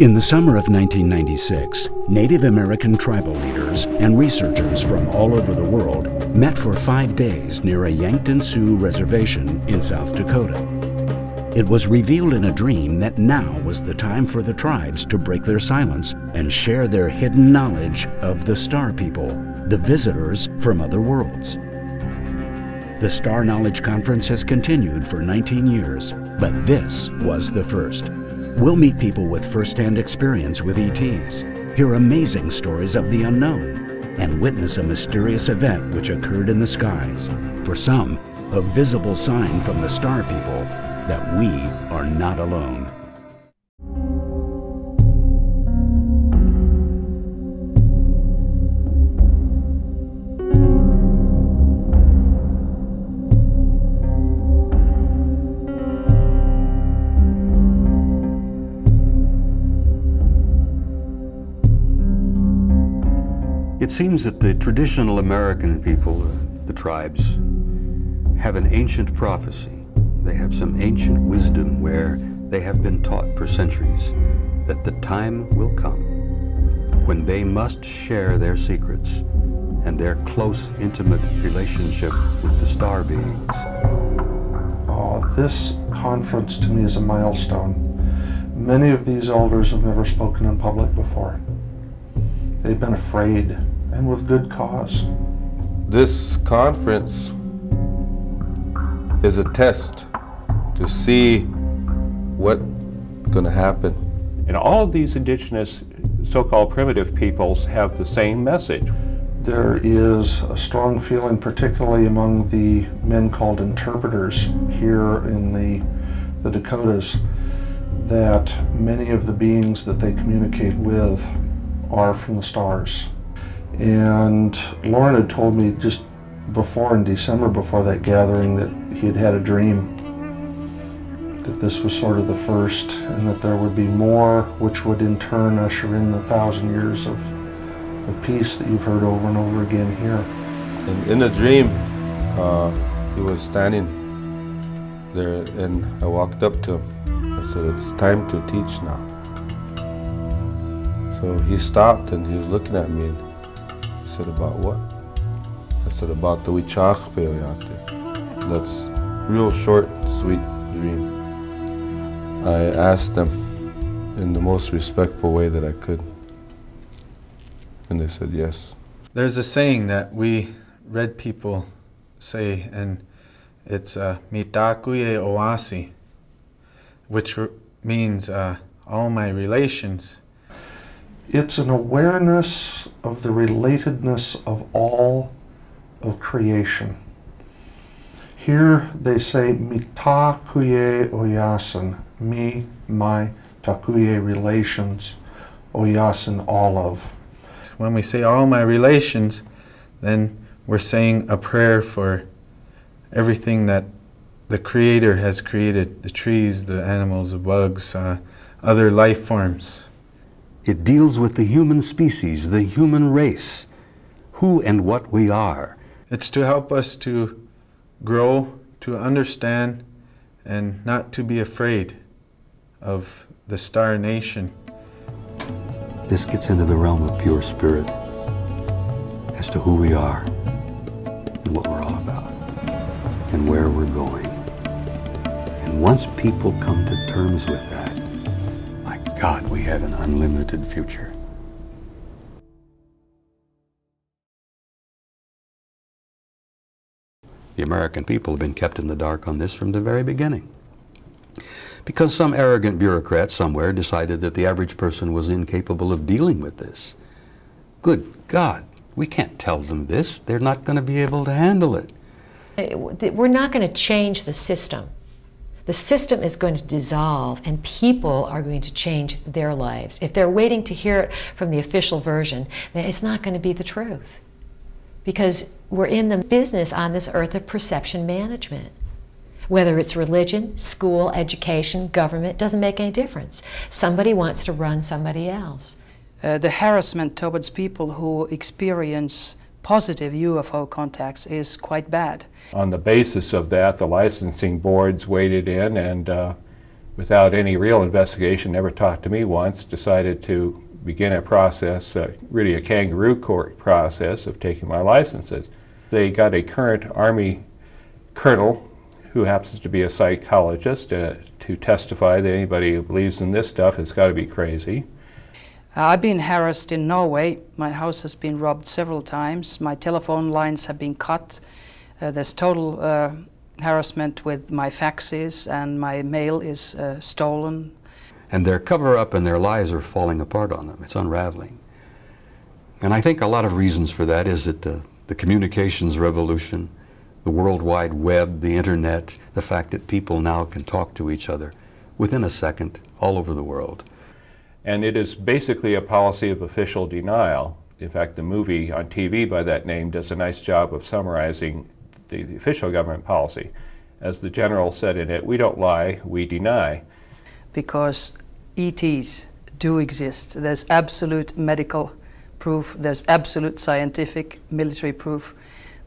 In the summer of 1996, Native American tribal leaders and researchers from all over the world met for 5 days near a Yankton Sioux reservation in South Dakota. It was revealed in a dream that now was the time for the tribes to break their silence and share their hidden knowledge of the Star People, the visitors from other worlds. The Star Knowledge Conference has continued for 19 years, but this was the first. We'll meet people with first-hand experience with ETs, hear amazing stories of the unknown, and witness a mysterious event which occurred in the skies. For some, a visible sign from the Star People that we are not alone. It seems that the traditional American people, the tribes, have an ancient prophecy. They have some ancient wisdom where they have been taught for centuries that the time will come when they must share their secrets and their close, intimate relationship with the star beings. This conference to me is a milestone. Many of these elders have never spoken in public before. They've been afraid, and with good cause. This conference is a test to see what's going to happen. And all of these indigenous so-called primitive peoples have the same message. There is a strong feeling, particularly among the men called interpreters here in the Dakotas, that many of the beings that they communicate with are from the stars. And Lauren had told me just before, in December, before that gathering, that he had had a dream that this was sort of the first, and that there would be more, which would in turn usher in the 1,000 years of peace that you've heard over and over again here. And in the dream, he was standing there, and I walked up to him. I said, "It's time to teach now." So he stopped and he was looking at me, and he said, "About what?" I said, "About the Wichach Peoyate." That's real short, sweet dream. I asked them in the most respectful way that I could, and they said yes. There's a saying that we red people say, and it's "Mitakuye Owasi," which means all my relations. It's an awareness of the relatedness of all of creation. Here they say, "Mitakuye Oyasin," me, my, takuye, relations, Oyasin, all of. When we say all my relations, then we're saying a prayer for everything that the Creator has created, the trees, the animals, the bugs, other life forms. It deals with the human species, the human race, who and what we are. It's to help us to grow, to understand, and not to be afraid of the Star Nation. This gets into the realm of pure spirit as to who we are and what we're all about and where we're going. And once people come to terms with that, my God, we have an unlimited future. The American people have been kept in the dark on this from the very beginning, because some arrogant bureaucrat somewhere decided that the average person was incapable of dealing with this. Good God, we can't tell them this. They're not going to be able to handle it. We're not going to change the system. The system is going to dissolve, and people are going to change their lives. If they're waiting to hear it from the official version, then it's not going to be the truth. Because we're in the business on this earth of perception management. Whether it's religion, school, education, government, doesn't make any difference. Somebody wants to run somebody else. The harassment towards people who experience positive UFO contacts is quite bad. On the basis of that, the licensing boards waded in and without any real investigation, never talked to me once, decided to begin a process, really a kangaroo court process of taking my licenses. They got a current Army colonel who happens to be a psychologist to testify that anybody who believes in this stuff has got to be crazy. I've been harassed in Norway. My house has been robbed several times. My telephone lines have been cut. There's total harassment with my faxes, and my mail is stolen. And their cover-up and their lies are falling apart on them. It's unraveling. And I think a lot of reasons for that is that the communications revolution, the World Wide Web, the internet, the fact that people now can talk to each other within a second all over the world. And it is basically a policy of official denial. In fact, the movie on TV by that name does a nice job of summarizing the official government policy. As the general said in it, we don't lie, we deny. Because ETs do exist. There's absolute medical proof, there's absolute scientific military proof.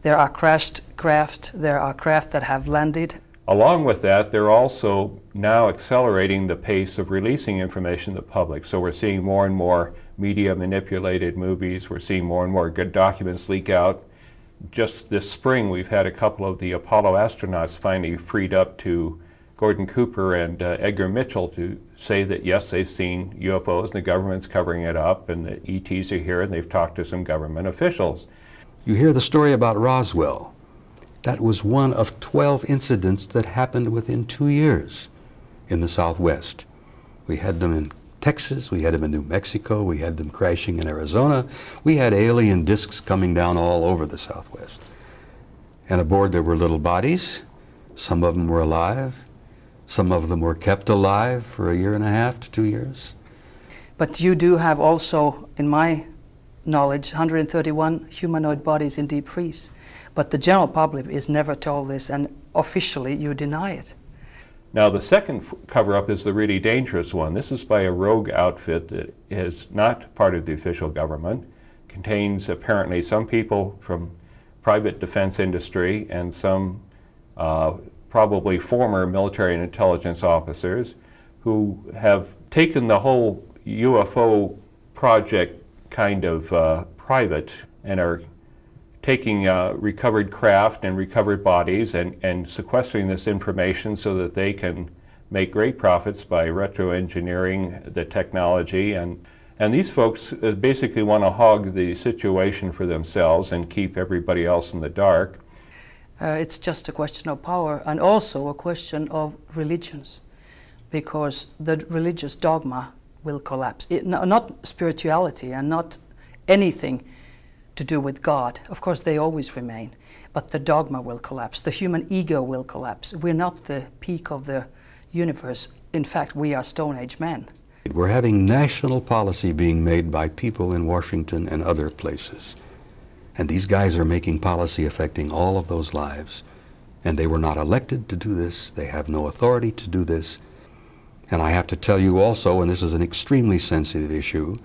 There are crashed craft, there are craft that have landed. Along with that, they're also now accelerating the pace of releasing information to the public. So we're seeing more and more media manipulated movies, we're seeing more and more good documents leak out. Just this spring, we've had a couple of the Apollo astronauts finally freed up to Gordon Cooper and Edgar Mitchell to say that yes, they've seen UFOs and the government's covering it up and the ETs are here and they've talked to some government officials. You hear the story about Roswell. That was one of 12 incidents that happened within 2 years in the Southwest. We had them in Texas, we had them in New Mexico, we had them crashing in Arizona. We had alien discs coming down all over the Southwest. And aboard there were little bodies. Some of them were alive. Some of them were kept alive for 1.5 to 2 years. But you do have also, in my knowledge, 131 humanoid bodies in deep freeze. But the general public is never told this, and officially you deny it. Now the second cover-up is the really dangerous one. This is by a rogue outfit that is not part of the official government, contains apparently some people from private defense industry and some probably former military and intelligence officers who have taken the whole UFO project kind of private and are taking recovered craft and recovered bodies and sequestering this information so that they can make great profits by retro-engineering the technology. And these folks basically want to hog the situation for themselves and keep everybody else in the dark. It's just a question of power and also a question of religions, because the religious dogma will collapse. Not spirituality and not anything to do with God. Of course, they always remain, but the dogma will collapse. The human ego will collapse. We're not the peak of the universe. In fact, we are Stone Age men. We're having national policy being made by people in Washington and other places. And these guys are making policy affecting all of those lives. And they were not elected to do this. They have no authority to do this. And I have to tell you also, and this is an extremely sensitive issue,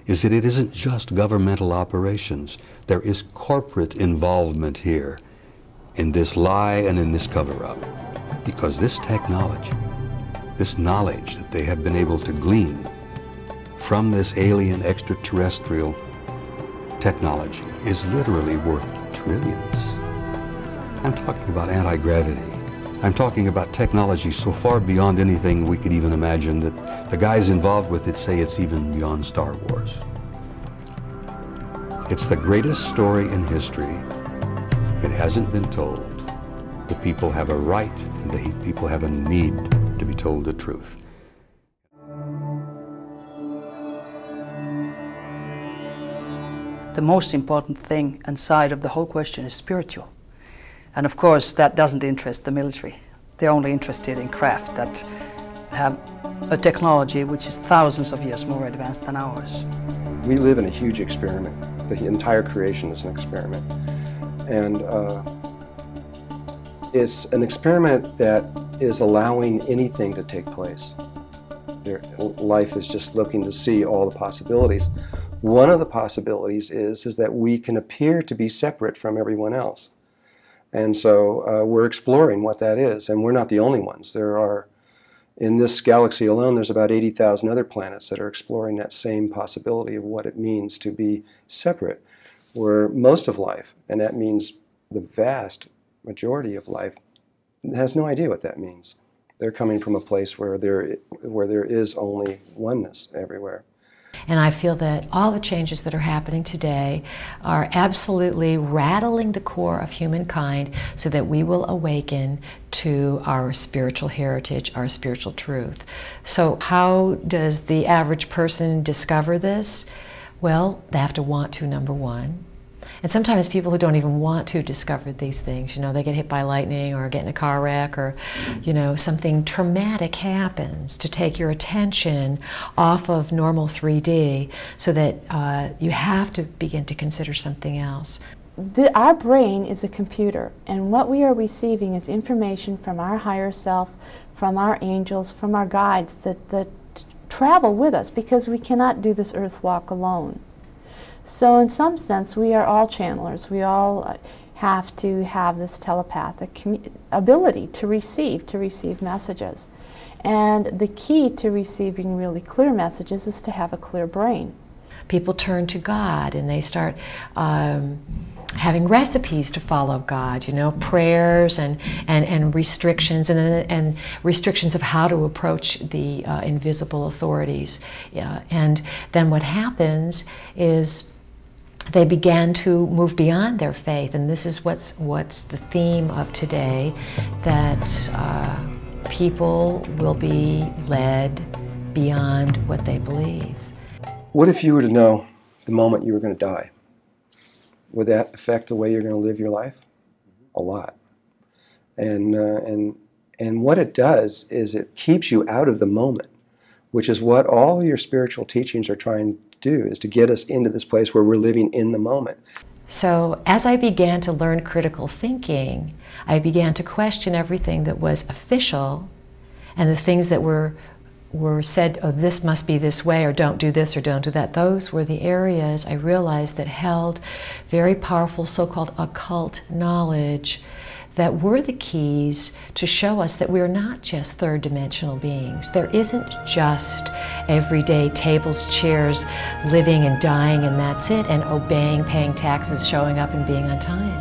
is that it isn't just governmental operations. There is corporate involvement here in this lie and in this cover-up. Because this technology, this knowledge that they have been able to glean from this alien extraterrestrial technology is literally worth trillions. I'm talking about anti-gravity. I'm talking about technology so far beyond anything we could even imagine that the guys involved with it say it's even beyond Star Wars. It's the greatest story in history. It hasn't been told. The people have a right and the people have a need to be told the truth. The most important thing and side of the whole question is spiritual. And of course, that doesn't interest the military. They're only interested in craft that have a technology which is thousands of years more advanced than ours. We live in a huge experiment. The entire creation is an experiment. And it's an experiment that is allowing anything to take place. Life is just looking to see all the possibilities. One of the possibilities is that we can appear to be separate from everyone else. And so we're exploring what that is, and we're not the only ones. There are In this galaxy alone, there's about 80,000 other planets that are exploring that same possibility of what it means to be separate, where most of life, and that means the vast majority of life, has no idea what that means. They're coming from a place where there is only oneness everywhere. And I feel that all the changes that are happening today are absolutely rattling the core of humankind so that we will awaken to our spiritual heritage, our spiritual truth. So how does the average person discover this? Well, they have to want to, number one. And sometimes people who don't even want to discover these things, you know, they get hit by lightning or get in a car wreck or, you know, something traumatic happens to take your attention off of normal 3D so that you have to begin to consider something else. Our brain is a computer, and what we are receiving is information from our higher self, from our angels, from our guides that travel with us, because we cannot do this earth walk alone. So in some sense, we are all channelers. We all have to have this telepathic ability to receive messages. And the key to receiving really clear messages is to have a clear brain. People turn to God and they start having recipes to follow God, you know, prayers and restrictions and restrictions of how to approach the invisible authorities. And then what happens is they began to move beyond their faith, and this is what's the theme of today, that people will be led beyond what they believe. What if you were to know the moment you were going to die? Would that affect the way you're going to live your life? A lot. And what it does is it keeps you out of the moment, which is what all your spiritual teachings are trying to do, is to get us into this place where we're living in the moment. So as I began to learn critical thinking, I began to question everything that was official and the things that were said, oh, this must be this way, or don't do this, or don't do that. Those were the areas I realized that held very powerful so-called occult knowledge that were the keys to show us that we're not just third-dimensional beings. There isn't just everyday tables, chairs, living and dying, and that's it, and obeying, paying taxes, showing up, and being on time.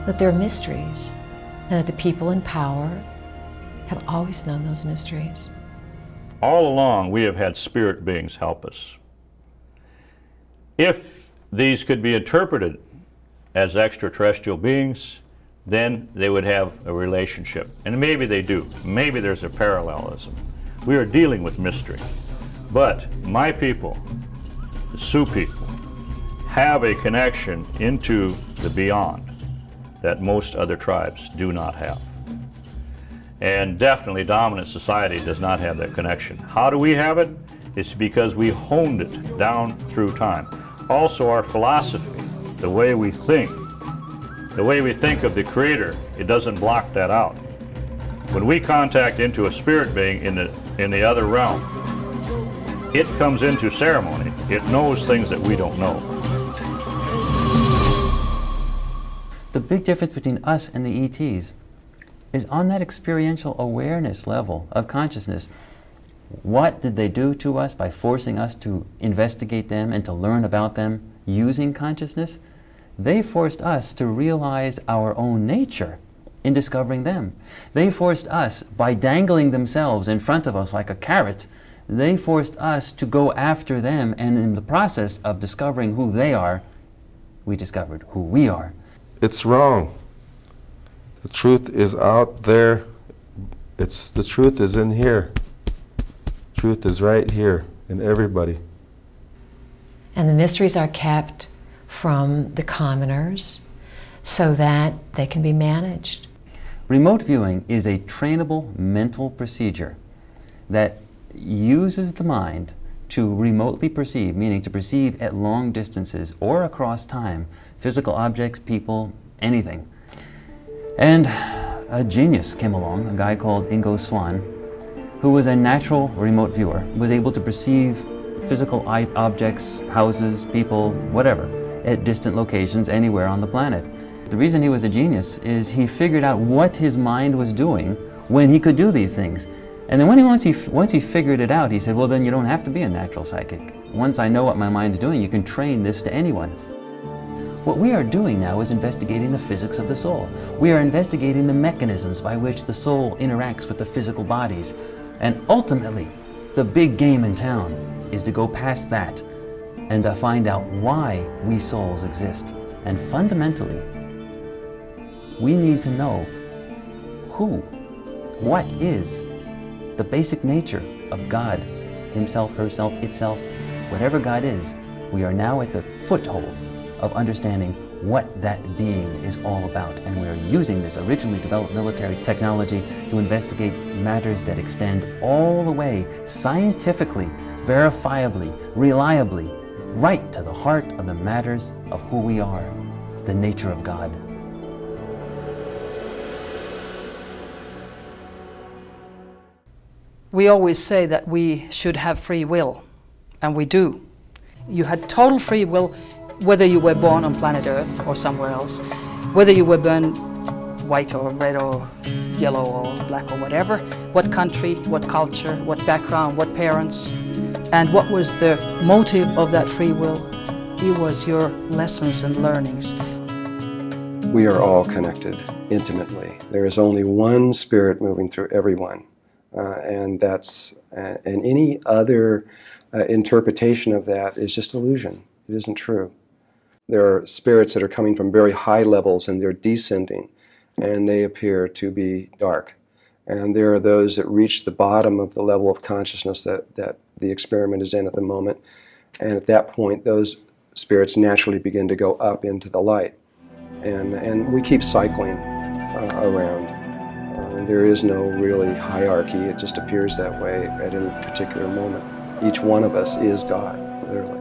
That there are mysteries, and that the people in power have always known those mysteries. All along, we have had spirit beings help us. If these could be interpreted as extraterrestrial beings, then they would have a relationship. And maybe they do. Maybe there's a parallelism. We are dealing with mystery. But my people, the Sioux people, have a connection into the beyond that most other tribes do not have. And definitely dominant society does not have that connection. How do we have it? It's because we honed it down through time. Also our philosophy, the way we think of the Creator, it doesn't block that out. When we contact into a spirit being in the other realm, it comes into ceremony. It knows things that we don't know. The big difference between us and the ETs is on that experiential awareness level of consciousness. What did they do to us by forcing us to investigate them and to learn about them using consciousness? They forced us to realize our own nature in discovering them. They forced us, by dangling themselves in front of us like a carrot, they forced us to go after them, and in the process of discovering who they are, we discovered who we are. It's wrong. The truth is out there. The truth is in here. Truth is right here in everybody. And the mysteries are kept from the commoners so that they can be managed. Remote viewing is a trainable mental procedure that uses the mind to remotely perceive, meaning to perceive at long distances or across time, physical objects, people, anything. And a genius came along, a guy called Ingo Swann, who was a natural remote viewer, was able to perceive physical objects, houses, people, whatever, at distant locations anywhere on the planet. The reason he was a genius is he figured out what his mind was doing when he could do these things. And then once he figured it out, he said, well, then you don't have to be a natural psychic. Once I know what my mind's doing, you can train this to anyone. What we are doing now is investigating the physics of the soul. We are investigating the mechanisms by which the soul interacts with the physical bodies. And ultimately, the big game in town is to go past that and to find out why we souls exist. And fundamentally, we need to know what is the basic nature of God, himself, herself, itself, whatever God is. We are now at the foothold of understanding what that being is all about. And we're using this originally developed military technology to investigate matters that extend all the way, scientifically, verifiably, reliably, right to the heart of the matters of who we are, the nature of God. We always say that we should have free will, and we do. You had total free will whether you were born on planet Earth or somewhere else, whether you were born white or red or yellow or black or whatever, what country, what culture, what background, what parents, and what was the motive of that free will. It was your lessons and learnings. We are all connected intimately. There is only one spirit moving through everyone. And any other interpretation of that is just illusion. It isn't true. There are spirits that are coming from very high levels and they're descending, and they appear to be dark. And there are those that reach the bottom of the level of consciousness that the experiment is in at the moment, and at that point those spirits naturally begin to go up into the light. And we keep cycling around. There is no really hierarchy. It just appears that way at any particular moment. Each one of us is God, literally.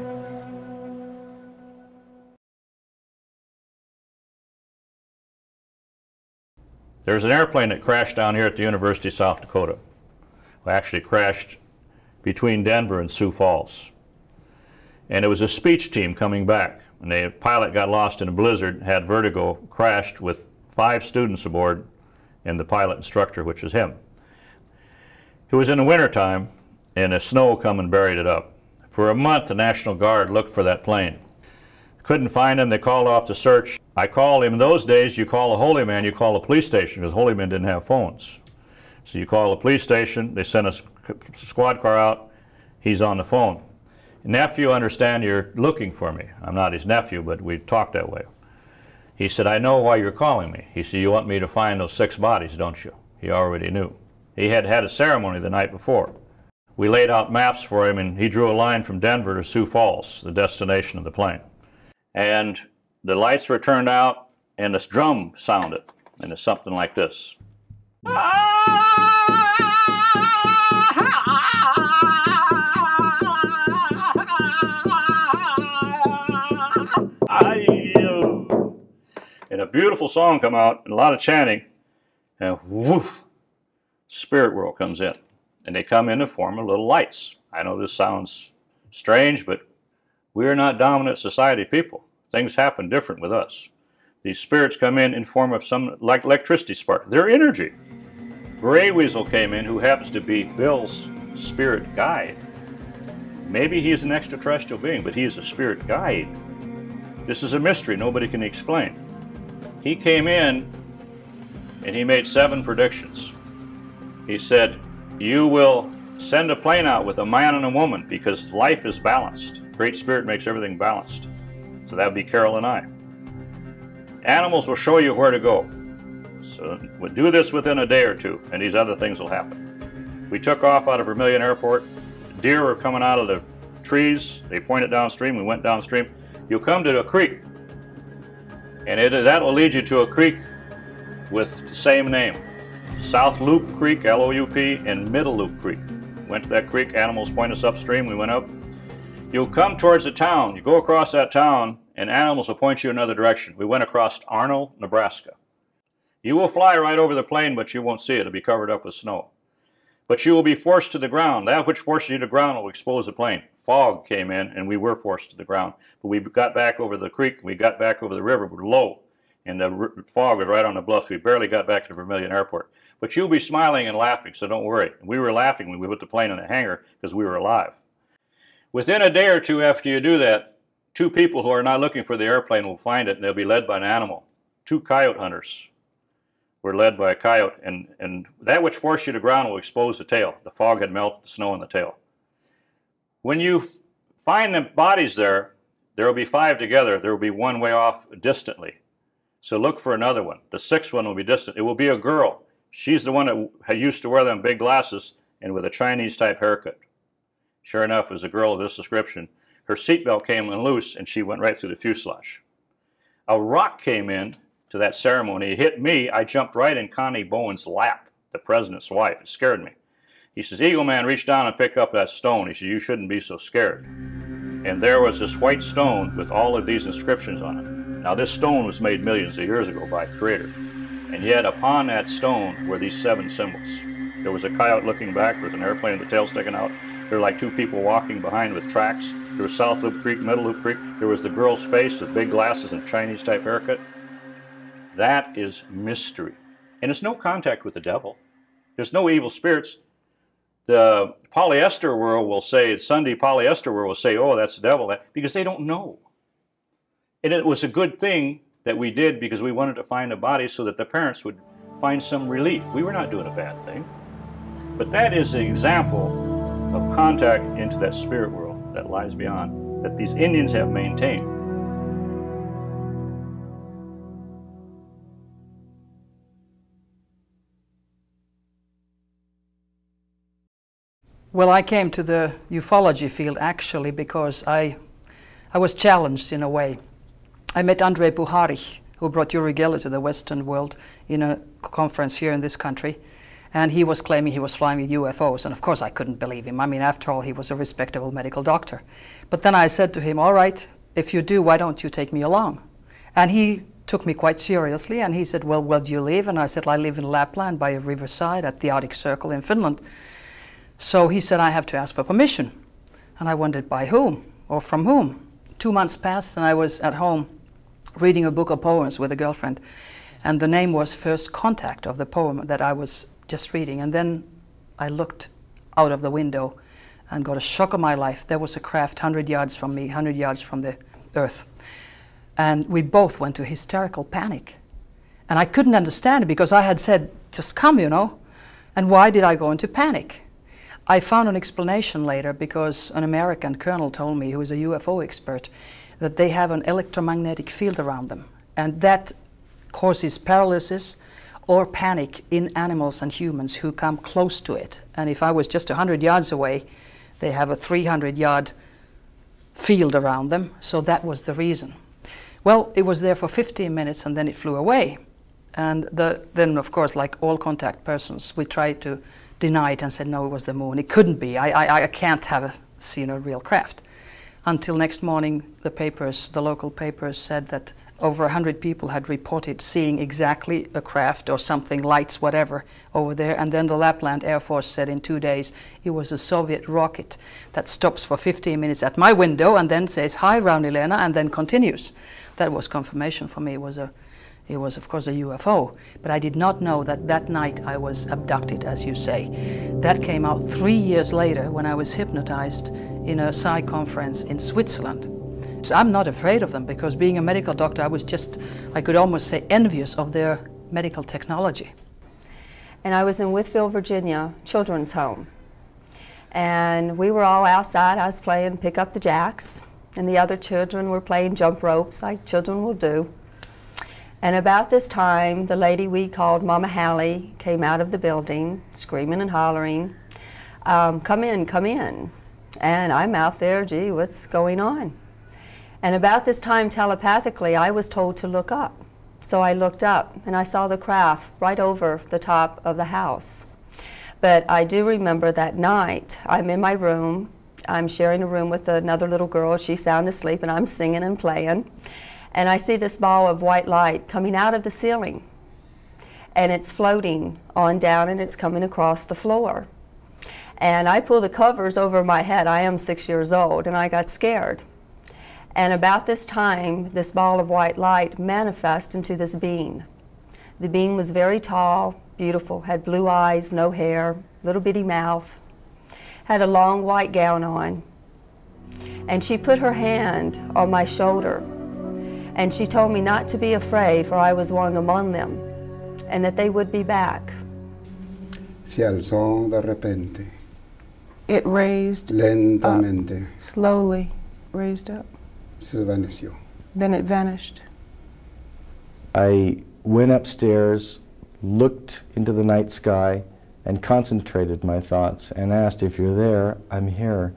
There's an airplane that crashed down here at the University of South Dakota. It actually crashed between Denver and Sioux Falls. And it was a speech team coming back. And the pilot got lost in a blizzard, had vertigo, crashed with 5 students aboard, and the pilot instructor, which is him. It was in the wintertime, and the snow come and buried it up. For a month, the National Guard looked for that plane. Couldn't find him. They called off the search. I called him. In those days, you call a holy man, you call a police station, because holy men didn't have phones. So you call a police station, they send a squad car out, he's on the phone. Nephew, understand you're looking for me. I'm not his nephew, but we talked that way. He said, I know why you're calling me. He said, you want me to find those 6 bodies, don't you? He already knew. He had had a ceremony the night before. We laid out maps for him, and he drew a line from Denver to Sioux Falls, the destination of the plane. And the lights were turned out, and this drum sounded, and it's something like this. And a beautiful song come out, and a lot of chanting, and woof, spirit world comes in. And they come in the form of little lights. I know this sounds strange, but we are not dominant society people. Things happen different with us. These spirits come in form of some, like electricity spark. They're energy. Gray Weasel came in, who happens to be Bill's spirit guide. Maybe he is an extraterrestrial being, but he is a spirit guide. This is a mystery nobody can explain. He came in and he made 7 predictions. He said, you will send a plane out with a man and a woman because life is balanced. Great Spirit makes everything balanced. So that would be Carol and I. Animals will show you where to go. So we'll do this within a day or 2, and these other things will happen. We took off out of Vermilion Airport. Deer were coming out of the trees. They pointed downstream. We went downstream. You'll come to a creek, and that will lead you to a creek with the same name. South Loop Creek, L-O-U-P, and Middle Loop Creek. Went to that creek, animals point us upstream, we went up. You'll come towards the town, you go across that town, and animals will point you another direction. We went across Arnold, Nebraska. You will fly right over the plane, but you won't see it. It'll be covered up with snow. But you will be forced to the ground. That which forces you to the ground will expose the plane. Fog came in, and we were forced to the ground. But we got back over the creek, we got back over the river, we're low. and the fog was right on the bluffs. We barely got back to Vermilion Airport. But you'll be smiling and laughing, so don't worry. We were laughing when we put the plane in the hangar because we were alive. Within a day or two after you do that, 2 people who are not looking for the airplane will find it, and they'll be led by an animal. 2 coyote hunters were led by a coyote, and that which forced you to ground will expose the tail. The fog had melted the snow on the tail. When you find the bodies there will be 5 together. There will be 1 way off distantly. So look for another one. The 6th one will be distant. It will be a girl. She's the one that used to wear them big glasses and with a Chinese-type haircut. Sure enough, it was a girl of this description. Her seatbelt came loose, and she went right through the fuselage. A rock came in to that ceremony. It hit me. I jumped right in Connie Bowen's lap, the president's wife. It scared me. He says, Eagle Man, reach down and pick up that stone. He said, you shouldn't be so scared. And there was this white stone with all of these inscriptions on it. Now, this stone was made millions of years ago by a creator. And yet, upon that stone were these 7 symbols. There was a coyote looking back. There was an airplane with the tail sticking out. There were like 2 people walking behind with tracks. There was South Loop Creek, Middle Loop Creek. There was the girl's face with big glasses and Chinese-type haircut. That is mystery. And it's no contact with the devil. There's no evil spirits. The polyester world will say, Sunday polyester world will say, oh, that's the devil, because they don't know. And it was a good thing that we did because we wanted to find a body so that the parents would find some relief. We were not doing a bad thing. But that is an example of contact into that spirit world that lies beyond, that these Indians have maintained. Well, I came to the ufology field actually because I was challenged in a way. I met Andrei Buhari, who brought Uri Geller to the Western world in a conference here in this country. And he was claiming he was flying with UFOs. And of course I couldn't believe him. I mean, after all, he was a respectable medical doctor. But then I said to him, all right, if you do, why don't you take me along? And he took me quite seriously. And he said, well, where do you live? And I said, I live in Lapland by a riverside at the Arctic Circle in Finland. So he said, I have to ask for permission. And I wondered, by whom or from whom? 2 months passed and I was at home reading a book of poems with a girlfriend. And the name was First Contact of the poem that I was just reading. And then I looked out of the window and got a shock of my life. There was a craft 100 yards from me, 100 yards from the earth. And we both went to hysterical panic. And I couldn't understand it because I had said, just come, you know. And why did I go into panic? I found an explanation later because an American colonel told me, who is a UFO expert, that they have an electromagnetic field around them. And that causes paralysis or panic in animals and humans who come close to it. And if I was just 100 yards away, they have a 300-yard field around them. So that was the reason. Well, it was there for 15 minutes and then it flew away. And then, of course, like all contact persons, we tried to deny it and said, no, it was the moon. It couldn't be. I can't have seen a real craft. Until next morning, the local papers said that over 100 people had reported seeing exactly a craft or something, lights, whatever, over there. And then the Lapland Air Force said in 2 days it was a Soviet rocket that stops for 15 minutes at my window and then says, hi, Raunilena, and then continues. That was confirmation for me. It was, of course, a UFO. But I did not know that that night I was abducted, as you say. That came out 3 years later when I was hypnotized in a Psi conference in Switzerland. So I'm not afraid of them because being a medical doctor, I could almost say envious of their medical technology. And I was in Whitfield, Virginia, children's home. And we were all outside. I was playing pick up the jacks, and the other children were playing jump ropes like children will do. And about this time, the lady we called Mama Hallie came out of the building, screaming and hollering, come in, come in. And I'm out there, gee, what's going on? And about this time, telepathically, I was told to look up. So I looked up, and I saw the craft right over the top of the house. But I do remember that night, I'm in my room, I'm sharing a room with another little girl, she's sound asleep, and I'm singing and playing. And I see this ball of white light coming out of the ceiling. And it's floating on down and it's coming across the floor. And I pull the covers over my head. I am 6 years old and I got scared. And about this time, this ball of white light manifested into this being. The being was very tall, beautiful, had blue eyes, no hair, little bitty mouth, had a long white gown on. And she put her hand on my shoulder, and she told me not to be afraid, for I was one among them, and that they would be back. Se alzó de repente. It raised lentamente. Up, slowly raised up. Se desvaneció. Then it vanished. I went upstairs, looked into the night sky, and concentrated my thoughts and asked, if you're there, I'm here,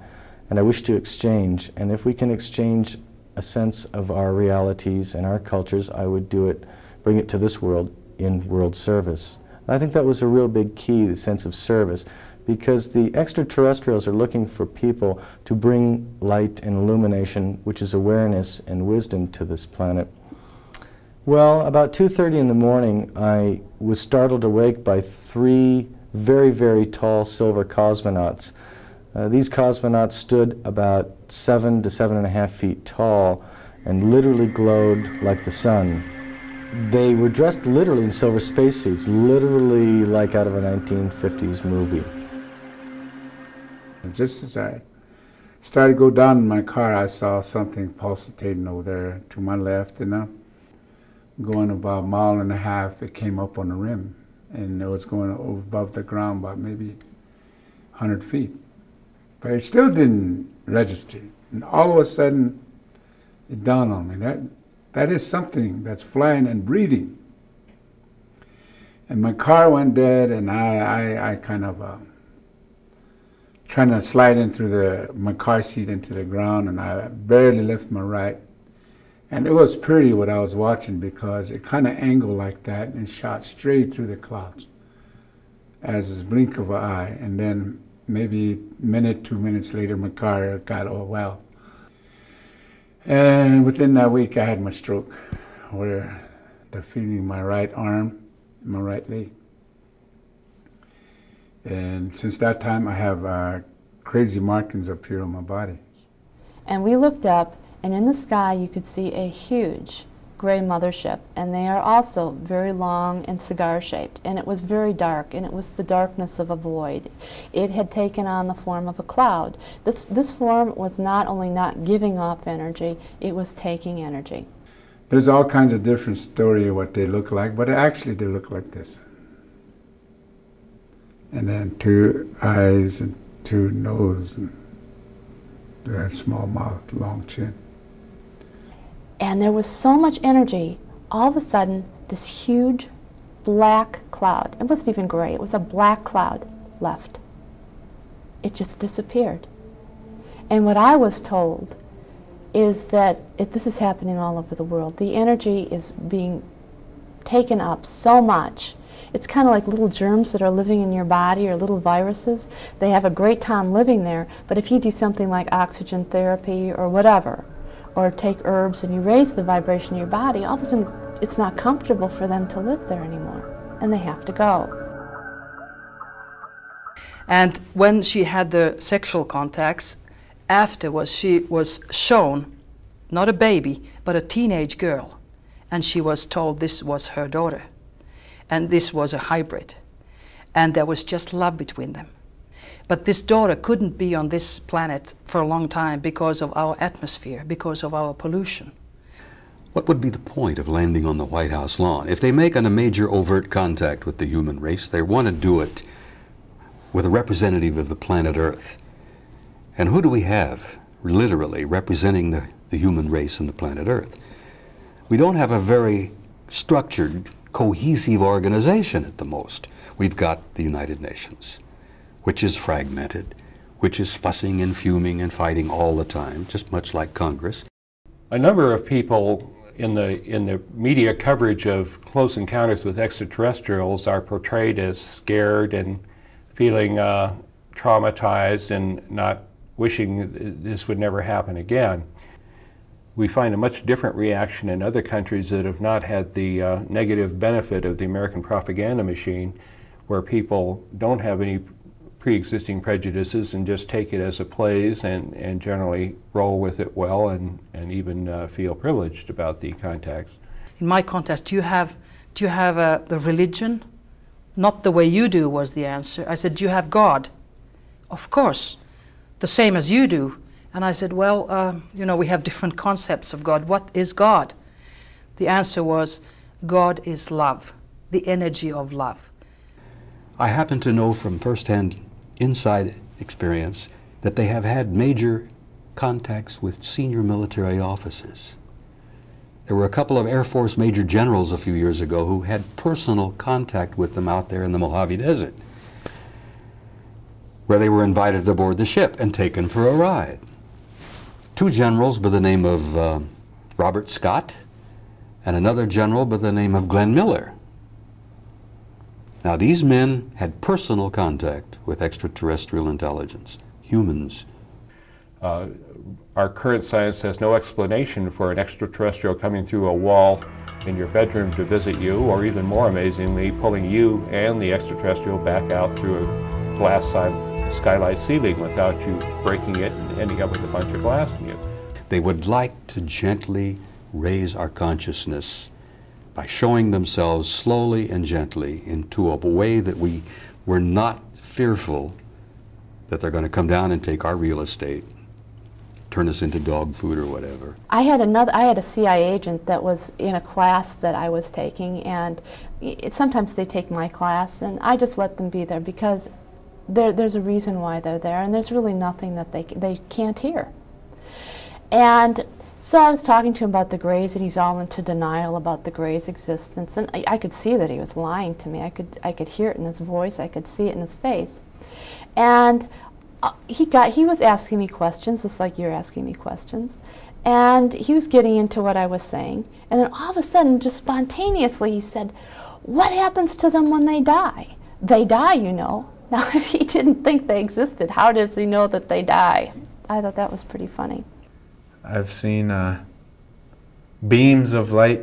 and I wish to exchange. And if we can exchange a sense of our realities and our cultures, I would do it, bring it to this world in world service. I think that was a real big key, the sense of service, because the extraterrestrials are looking for people to bring light and illumination, which is awareness and wisdom, to this planet. Well, about 2:30 in the morning, I was startled awake by 3 very, very tall silver cosmonauts. These cosmonauts stood about 7 to 7.5 feet tall and literally glowed like the sun. They were dressed literally in silver spacesuits, literally like out of a 1950s movie. Just as I started to go down in my car, I saw something pulsating over there to my left, and going about 1.5 miles, it came up on the rim, and it was going over above the ground about maybe 100 feet. But it still didn't register. And all of a sudden, it dawned on me that is something that's flying and breathing. And my car went dead, and I kind of trying to slide in through my car seat into the ground, and I barely lifted my right. And it was pretty what I was watching, because it kind of angled like that and shot straight through the clouds as a blink of an eye. And then maybe a minute, 2 minutes later, my car got all well. And within that week, I had my stroke, where the feeling in my right arm, my right leg. And since that time, I have crazy markings up here on my body. And we looked up, and in the sky you could see a huge gray mothership, and they are also very long and cigar-shaped, and it was very dark, and it was the darkness of a void. It had taken on the form of a cloud. This form was not only not giving off energy, it was taking energy. There's all kinds of different stories of what they look like, but actually they look like this. And then 2 eyes and 2 noses, and a small mouth, long chin. And there was so much energy, all of a sudden, this huge black cloud, it wasn't even gray, it was a black cloud, left. It just disappeared. And what I was told is that this is happening all over the world. The energy is being taken up so much. It's kind of like little germs that are living in your body, or little viruses. They have a great time living there, but if you do something like oxygen therapy or whatever, or take herbs and you raise the vibration in your body, all of a sudden it's not comfortable for them to live there anymore, and they have to go. And when she had the sexual contacts, afterwards she was shown, not a baby, but a teenage girl, and she was told this was her daughter, and this was a hybrid, and there was just love between them. But this daughter couldn't be on this planet for a long time because of our atmosphere, because of our pollution. What would be the point of landing on the White House lawn? If they make a major overt contact with the human race, they want to do it with a representative of the planet Earth. And who do we have, literally, representing the human race and the planet Earth? We don't have a very structured, cohesive organization at the most. We've got the United Nations, which is fragmented, which is fussing and fuming and fighting all the time, just much like Congress. A number of people in the media coverage of close encounters with extraterrestrials are portrayed as scared and feeling traumatized and not wishing this would never happen again. We find a much different reaction in other countries that have not had the negative benefit of the American propaganda machine, where people don't have any pre-existing prejudices and just take it as it plays and generally roll with it well and even feel privileged about the contacts. In my context, do you have the religion? Not the way you do was the answer. I said, do you have God? Of course, the same as you do. And I said, well, you know, we have different concepts of God. What is God? The answer was, God is love, the energy of love. I happen to know from firsthand inside experience that they have had major contacts with senior military officers. There were a couple of Air Force Major Generals a few years ago who had personal contact with them out there in the Mojave Desert, where they were invited aboard the ship and taken for a ride. Two generals by the name of Robert Scott and another general by the name of Glenn Miller. Now, these men had personal contact with extraterrestrial intelligence, humans. Our current science has no explanation for an extraterrestrial coming through a wall in your bedroom to visit you, or even more amazingly, pulling you and the extraterrestrial back out through a glass skylight ceiling without you breaking it and ending up with a bunch of glass in you. They would like to gently raise our consciousness by showing themselves slowly and gently into a way that we're not fearful that they're going to come down and take our real estate, turn us into dog food or whatever. I had a CIA agent that was in a class that I was taking, and sometimes they take my class, and I just let them be there because there's a reason why they're there, and there's really nothing that they can't hear. And so I was talking to him about the Greys, and he's all into denial about the Greys' existence, and I could see that he was lying to me. I could hear it in his voice, I could see it in his face. And he was asking me questions, just like you're asking me questions, and he was getting into what I was saying, and then all of a sudden, just spontaneously, he said, "What happens to them when they die?" They die, you know. Now, if he didn't think they existed, how does he know that they die? I thought that was pretty funny. I've seen beams of light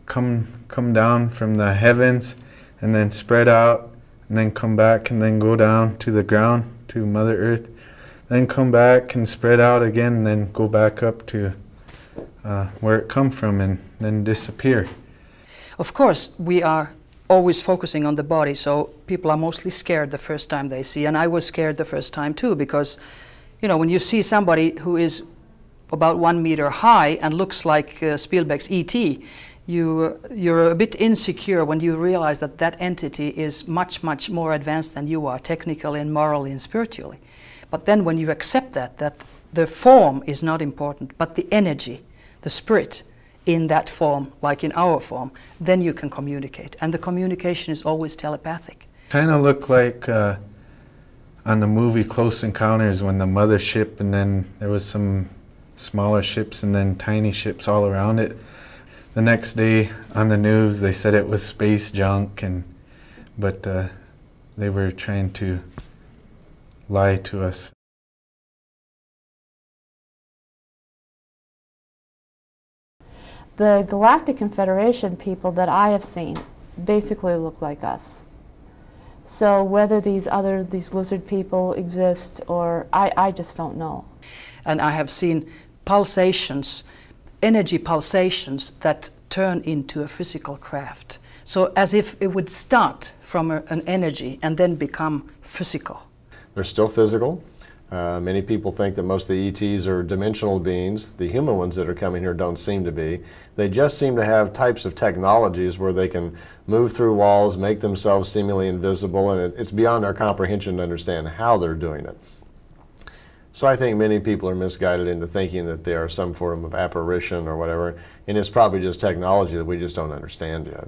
come down from the heavens and then spread out and then come back and then go down to the ground, to Mother Earth, then come back and spread out again and then go back up to where it come from and then disappear. Of course, we are always focusing on the body, so people are mostly scared the first time they see, and I was scared the first time too, because, you know, when you see somebody who is about 1 meter high and looks like Spielberg's E.T., you're a bit insecure when you realize that that entity is much, much more advanced than you are, technically and morally and spiritually. But then when you accept that the form is not important, but the energy, the spirit in that form, like in our form, then you can communicate. And the communication is always telepathic. Kind of look like on the movie Close Encounters, when the mothership and then there was some smaller ships and then tiny ships all around it. The next day on the news they said it was space junk, but they were trying to lie to us. The Galactic Confederation people that I have seen basically look like us. So whether these lizard people exist, or I just don't know. And I have seen pulsations, energy pulsations that turn into a physical craft. So as if it would start from an energy and then become physical. They're still physical. Many people think that most of the ETs are dimensional beings. The human ones that are coming here don't seem to be. They just seem to have types of technologies where they can move through walls, make themselves seemingly invisible, and it's beyond our comprehension to understand how they're doing it. So I think many people are misguided into thinking that they are some form of apparition or whatever, and it's probably just technology that we just don't understand yet.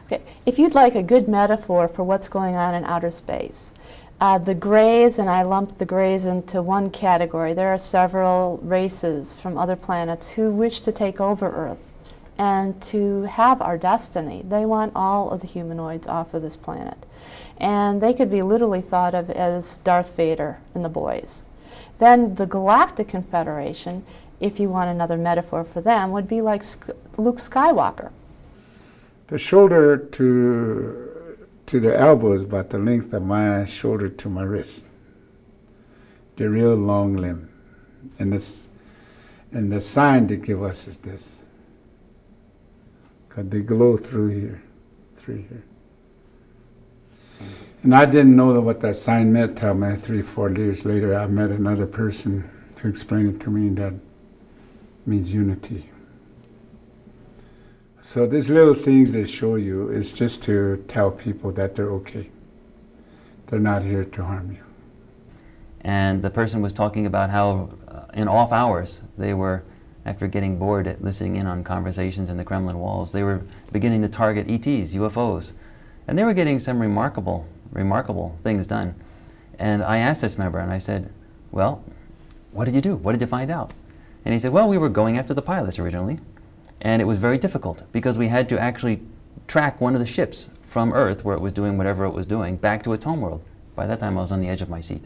Okay, if you'd like a good metaphor for what's going on in outer space, the Greys, and I lumped the Greys into one category. There are several races from other planets who wish to take over Earth and to have our destiny. They want all of the humanoids off of this planet. And they could be literally thought of as Darth Vader and the boys. Then the Galactic Confederation, if you want another metaphor for them, would be like Luke Skywalker. The shoulder to to their elbows, about the length of my shoulder to my wrist. They're real long limb. And the sign they give us is this. Because they glow through here. And I didn't know what that sign meant till 3-4 years later I met another person who explained it to me, and that means unity. So these little things they show you is just to tell people that they're okay. They're not here to harm you. And the person was talking about how in off hours they were, after getting bored at listening in on conversations in the Kremlin walls, they were beginning to target ETs, UFOs. And they were getting some remarkable things done. And I asked this member, and I said, well, what did you do? What did you find out? And he said, well, we were going after the pilots originally, and it was very difficult because we had to actually track one of the ships from Earth, where it was doing whatever it was doing, back to its homeworld. By that time, I was on the edge of my seat.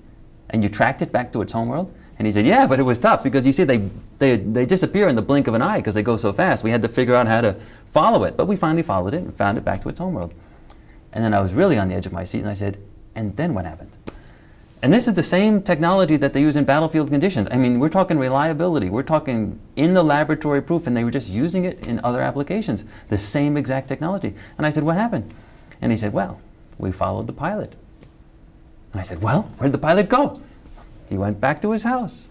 And you tracked it back to its homeworld? And he said, yeah, but it was tough because you see they disappear in the blink of an eye because they go so fast. We had to figure out how to follow it. But we finally followed it and found it back to its homeworld. And then I was really on the edge of my seat, and I said, and then what happened? And this is the same technology that they use in battlefield conditions. I mean, we're talking reliability. We're talking in the laboratory proof, and they were just using it in other applications, the same exact technology. And I said, what happened? And he said, well, we followed the pilot. And I said, well, where did the pilot go? He went back to his house.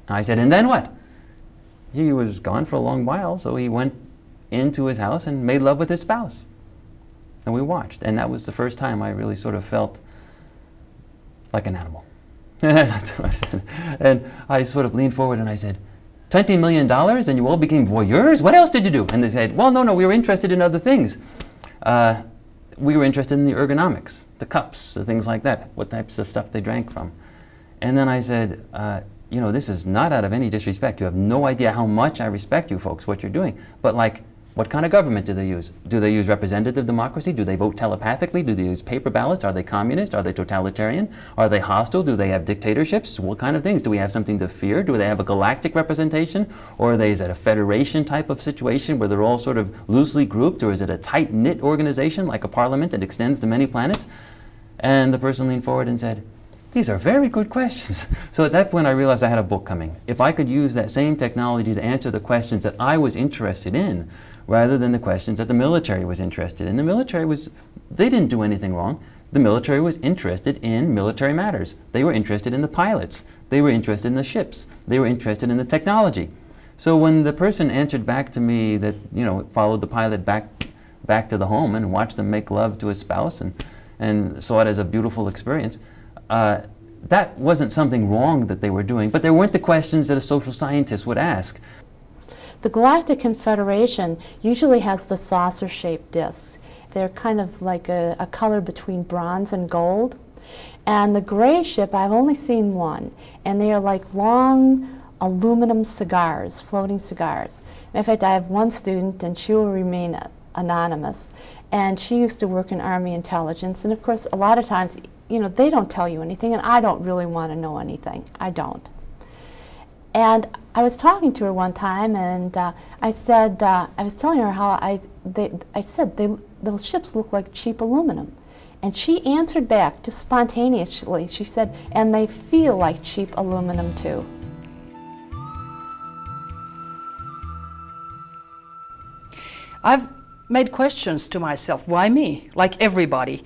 And I said, and then what? He was gone for a long while, so he went into his house and made love with his spouse. And we watched. And that was the first time I really sort of felt like an animal. That's what I said. And I sort of leaned forward and I said, $20 million and you all became voyeurs? What else did you do? And they said, well, no, we were interested in other things. We were interested in the ergonomics, the cups, the things like that, what types of stuff they drank from. And then I said, you know, this is not out of any disrespect. You have no idea how much I respect you folks, what you're doing. But like, what kind of government do they use? Do they use representative democracy? Do they vote telepathically? Do they use paper ballots? Are they communist? Are they totalitarian? Are they hostile? Do they have dictatorships? What kind of things? Do we have something to fear? Do they have a galactic representation? Or is it a federation type of situation where they're all sort of loosely grouped? Or is it a tight-knit organization like a parliament that extends to many planets? And the person leaned forward and said, these are very good questions. So at that point I realized I had a book coming. If I could use that same technology to answer the questions that I was interested in, rather than the questions that the military was interested in. The military they didn't do anything wrong. The military was interested in military matters. They were interested in the pilots. They were interested in the ships. They were interested in the technology. So when the person answered back to me that, you know, followed the pilot back to the home and watched them make love to his spouse and saw it as a beautiful experience, that wasn't something wrong that they were doing, but there weren't the questions that a social scientist would ask. The Galactic Confederation usually has the saucer-shaped discs. They're kind of like a color between bronze and gold. And the gray ship, I've only seen one, and they are like long aluminum cigars, floating cigars. In fact, I have one student, and she will remain anonymous, and she used to work in Army intelligence, and of course, a lot of times, you know, they don't tell you anything, and I don't really want to know anything. I don't. And I was talking to her one time, and I said, I was telling her how I said those ships look like cheap aluminum. And she answered back, just spontaneously, she said, and they feel like cheap aluminum too. I've made questions to myself, why me? Like everybody.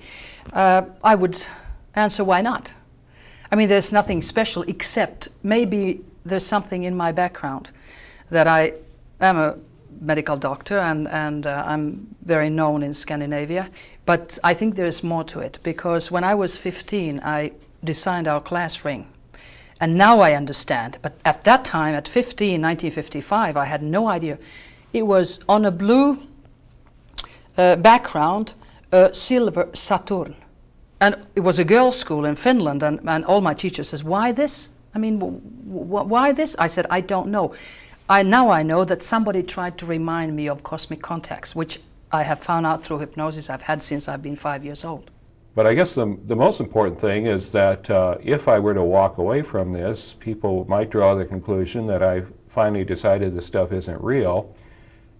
I would answer, why not? I mean, there's nothing special except maybe there's something in my background that I am a medical doctor and I'm very known in Scandinavia. But I think there's more to it, because when I was 15, I designed our class ring. And now I understand. But at that time, at 15, 1955, I had no idea. It was on a blue background, a silver Saturn. And it was a girls' school in Finland, and all my teachers says, why this? I mean, why this? I said, I don't know. Now I know that somebody tried to remind me of cosmic contacts, which I have found out through hypnosis I've had since I've been 5 years old. But I guess the most important thing is that if I were to walk away from this, people might draw the conclusion that I finally decided this stuff isn't real.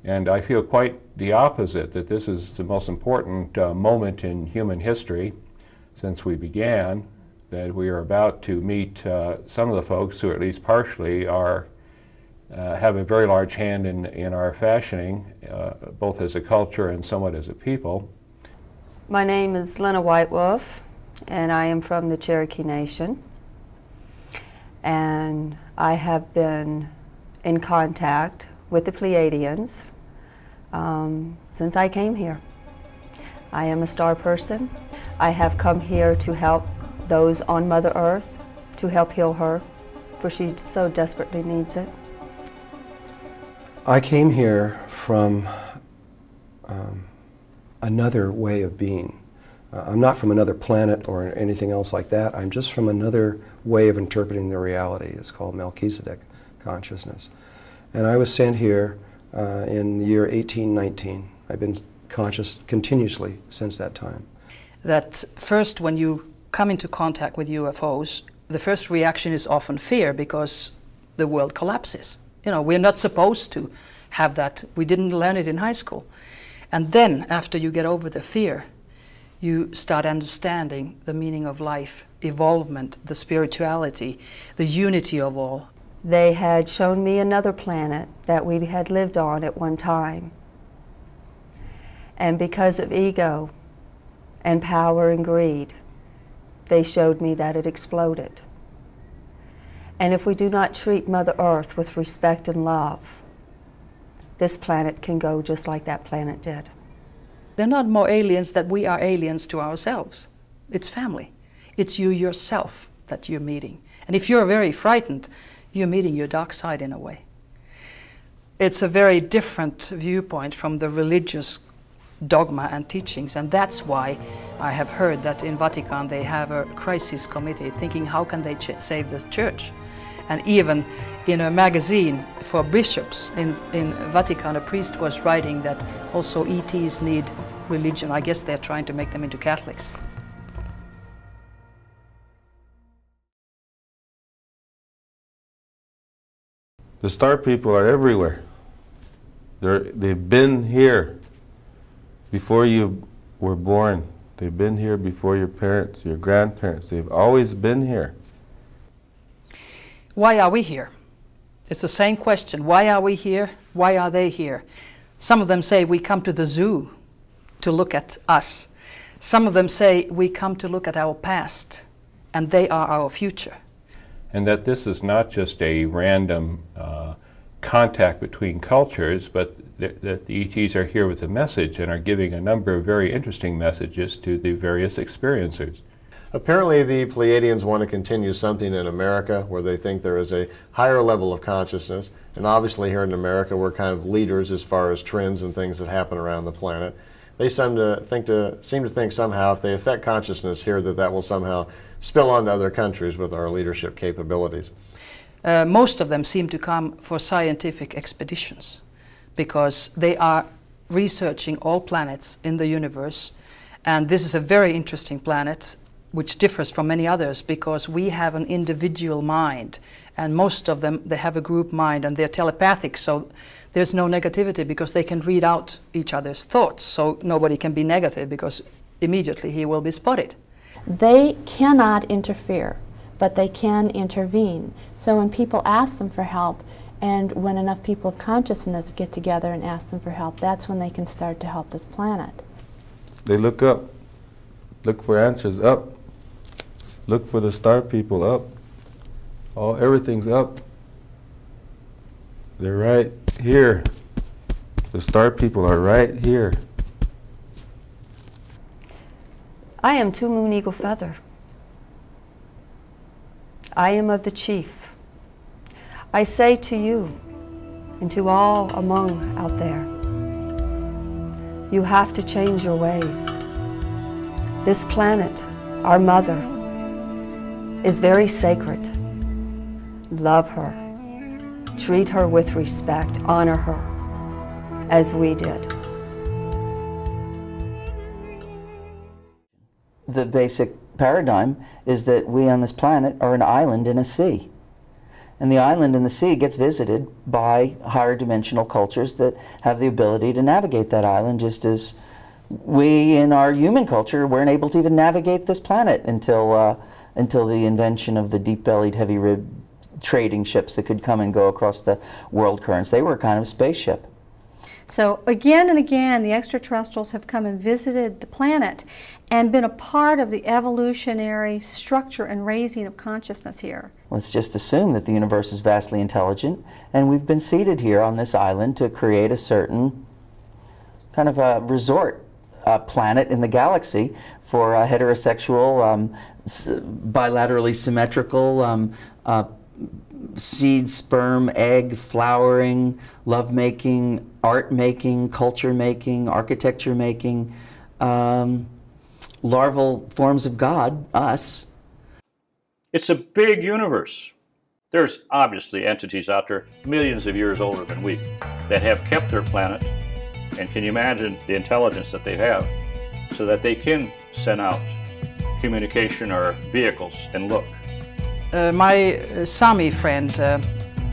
And I feel quite the opposite, that this is the most important moment in human history since we began, that we are about to meet some of the folks who at least partially are have a very large hand in our fashioning, both as a culture and somewhat as a people. My name is Lena White Wolf, and I am from the Cherokee Nation. And I have been in contact with the Pleiadians since I came here. I am a star person. I have come here to help those on Mother Earth, to help heal her, for she so desperately needs it. I came here from another way of being. I'm not from another planet or anything else like that. I'm just from another way of interpreting the reality. It's called Melchizedek consciousness. And I was sent here in the year 1819. I've been conscious continuously since that time. That first, when you come into contact with UFOs, the first reaction is often fear, because the world collapses. You know, we're not supposed to have that. We didn't learn it in high school. And then, after you get over the fear, you start understanding the meaning of life, evolvement, the spirituality, the unity of all. They had shown me another planet that we had lived on at one time. And because of ego and power and greed, they showed me that it exploded. And if we do not treat Mother Earth with respect and love, this planet can go just like that planet did. They're not more aliens than we are aliens to ourselves. It's family. It's you yourself that you're meeting. And if you're very frightened, you're meeting your dark side in a way. It's a very different viewpoint from the religious dogma and teachings, and that's why I have heard that in Vatican they have a crisis committee thinking how can they save the church. And even in a magazine for bishops in Vatican, a priest was writing that also ETs need religion. I guess they're trying to make them into Catholics. The star people are everywhere. They've been here before you were born. They've been here before your parents, your grandparents. They've always been here. Why are we here? It's the same question. Why are we here? Why are they here? Some of them say we come to the zoo to look at us. Some of them say we come to look at our past, and they are our future. And that this is not just a random contact between cultures, but that the ETs are here with a message and are giving a number of very interesting messages to the various experiencers. Apparently the Pleiadians want to continue something in America where they think there is a higher level of consciousness, and obviously here in America we're kind of leaders as far as trends and things that happen around the planet. They seem to think somehow if they affect consciousness here that will somehow spill onto other countries with our leadership capabilities. Most of them seem to come for scientific expeditions because they are researching all planets in the universe, and this is a very interesting planet which differs from many others because we have an individual mind, and most of them, they have a group mind and they're telepathic, so there's no negativity because they can read out each other's thoughts, so nobody can be negative because immediately he will be spotted. They cannot interfere, but they can intervene. So when people ask them for help, and when enough people of consciousness get together and ask them for help, that's when they can start to help this planet. They look up. Look for answers up. Look for the star people up. Everything's up. They're right here. The star people are right here. I am Two Moon Eagle Feather. I am of the chief. I say to you and to all among out there, you have to change your ways. This planet, our mother, is very sacred. Love her. Treat her with respect. Honor her as we did. The basic paradigm is that we on this planet are an island in a sea. And the island in the sea gets visited by higher dimensional cultures that have the ability to navigate that island, just as we in our human culture weren't able to even navigate this planet until the invention of the deep-bellied, heavy-ribbed trading ships that could come and go across the world currents. They were a kind of spaceship. So again and again, the extraterrestrials have come and visited the planet and been a part of the evolutionary structure and raising of consciousness here. Let's just assume that the universe is vastly intelligent, and we've been seated here on this island to create a certain kind of a resort planet in the galaxy for heterosexual, bilaterally symmetrical seed, sperm, egg, flowering, love-making, art-making, culture-making, architecture-making, larval forms of God, us. It's a big universe. There's obviously entities out there millions of years older than we that have kept their planet, and can you imagine the intelligence that they have so that they can send out communication or vehicles and look. My Sami friend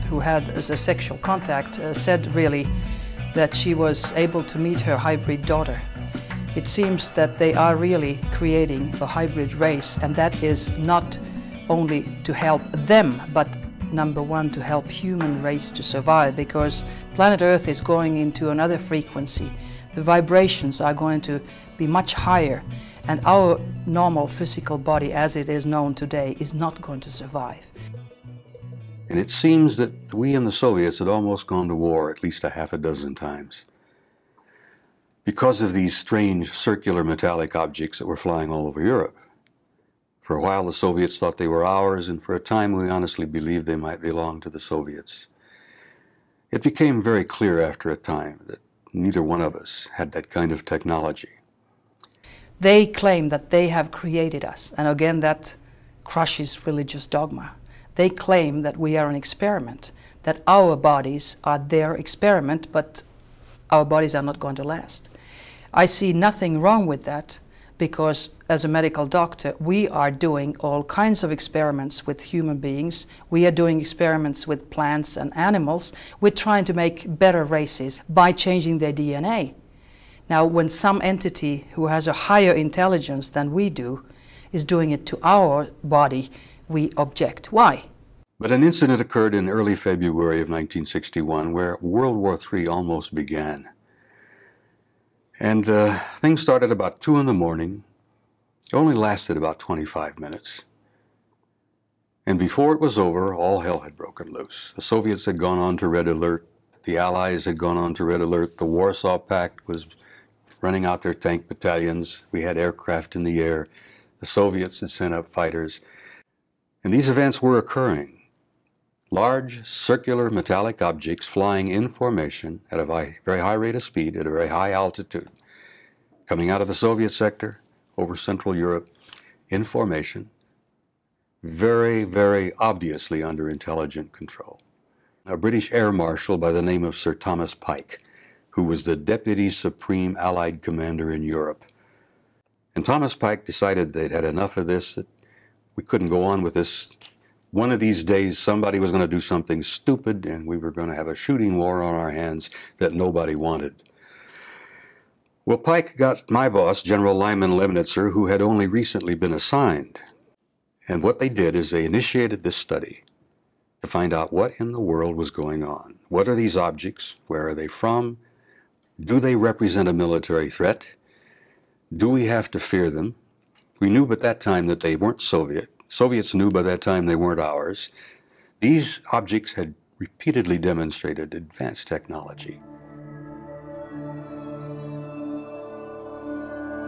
who had a sexual contact said really that she was able to meet her hybrid daughter. It seems that they are really creating a hybrid race, and that is not only to help them, but number one, to help human race to survive, because planet Earth is going into another frequency. The vibrations are going to be much higher, and our normal physical body as it is known today is not going to survive. And it seems that we and the Soviets had almost gone to war at least a half a dozen times because of these strange circular metallic objects that were flying all over Europe. For a while the Soviets thought they were ours, and for a time we honestly believed they might belong to the Soviets. It became very clear after a time that neither one of us had that kind of technology. They claim that they have created us, and again that crushes religious dogma. They claim that we are an experiment, that our bodies are their experiment, but our bodies are not going to last. I see nothing wrong with that, because as a medical doctor, we are doing all kinds of experiments with human beings. We are doing experiments with plants and animals. We're trying to make better races by changing their DNA. Now, when some entity who has a higher intelligence than we do is doing it to our body, we object. Why? But an incident occurred in early February of 1961 where World War III almost began. And things started about 2 in the morning. It only lasted about 25 minutes. And before it was over, all hell had broken loose. The Soviets had gone on to red alert. The Allies had gone on to red alert. The Warsaw Pact was running out their tank battalions. We had aircraft in the air. The Soviets had sent up fighters. And these events were occurring. Large, circular, metallic objects flying in formation at a very high rate of speed, at a very high altitude, coming out of the Soviet sector, over Central Europe, in formation, very, very obviously under intelligent control. A British air marshal by the name of Sir Thomas Pike, who was the Deputy Supreme Allied Commander in Europe. And Thomas Pike decided they'd had enough of this, that we couldn't go on with this. One of these days, somebody was going to do something stupid, and we were going to have a shooting war on our hands that nobody wanted. Well, Pike got my boss, General Lyman Lemnitzer, who had only recently been assigned. And what they did is they initiated this study to find out what in the world was going on. What are these objects? Where are they from? Do they represent a military threat? Do we have to fear them? We knew at that time that they weren't Soviet. Soviets knew by that time they weren't ours. These objects had repeatedly demonstrated advanced technology.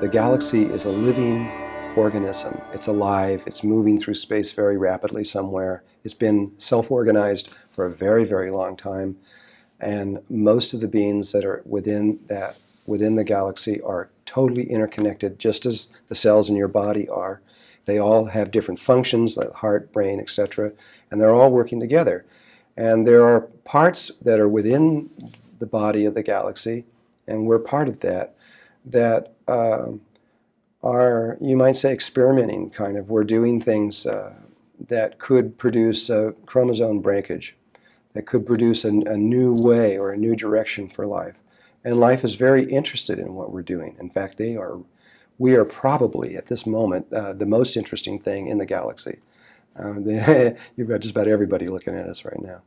The galaxy is a living organism. It's alive. It's moving through space very rapidly somewhere. It's been self-organized for a very, very long time. And most of the beings that are within the galaxy are totally interconnected, just as the cells in your body are. They all have different functions, like heart, brain, etc., and they're all working together. And there are parts that are within the body of the galaxy, and we're part of that, that are, you might say, experimenting, kind of. We're doing things that could produce a chromosome breakage, that could produce a new way or a new direction for life. And life is very interested in what we're doing. In fact, we are probably, at this moment, the most interesting thing in the galaxy. You've got just about everybody looking at us right now.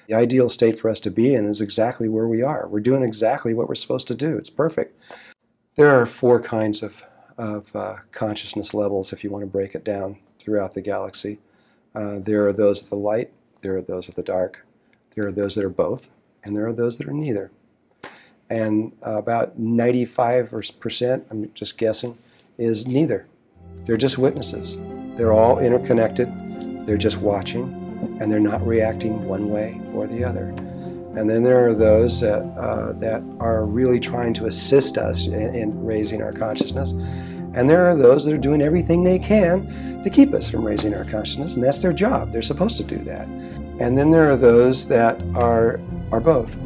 The ideal state for us to be in is exactly where we are. We're doing exactly what we're supposed to do. It's perfect. There are 4 kinds of consciousness levels, if you want to break it down, throughout the galaxy. There are those of the light, there are those of the dark, there are those that are both, and there are those that are neither. And about 95%, I'm just guessing, is neither. They're just witnesses. They're all interconnected. They're just watching, and they're not reacting one way or the other. And then there are those that are really trying to assist us in raising our consciousness. And there are those that are doing everything they can to keep us from raising our consciousness, and that's their job. They're supposed to do that. And then there are those that are both.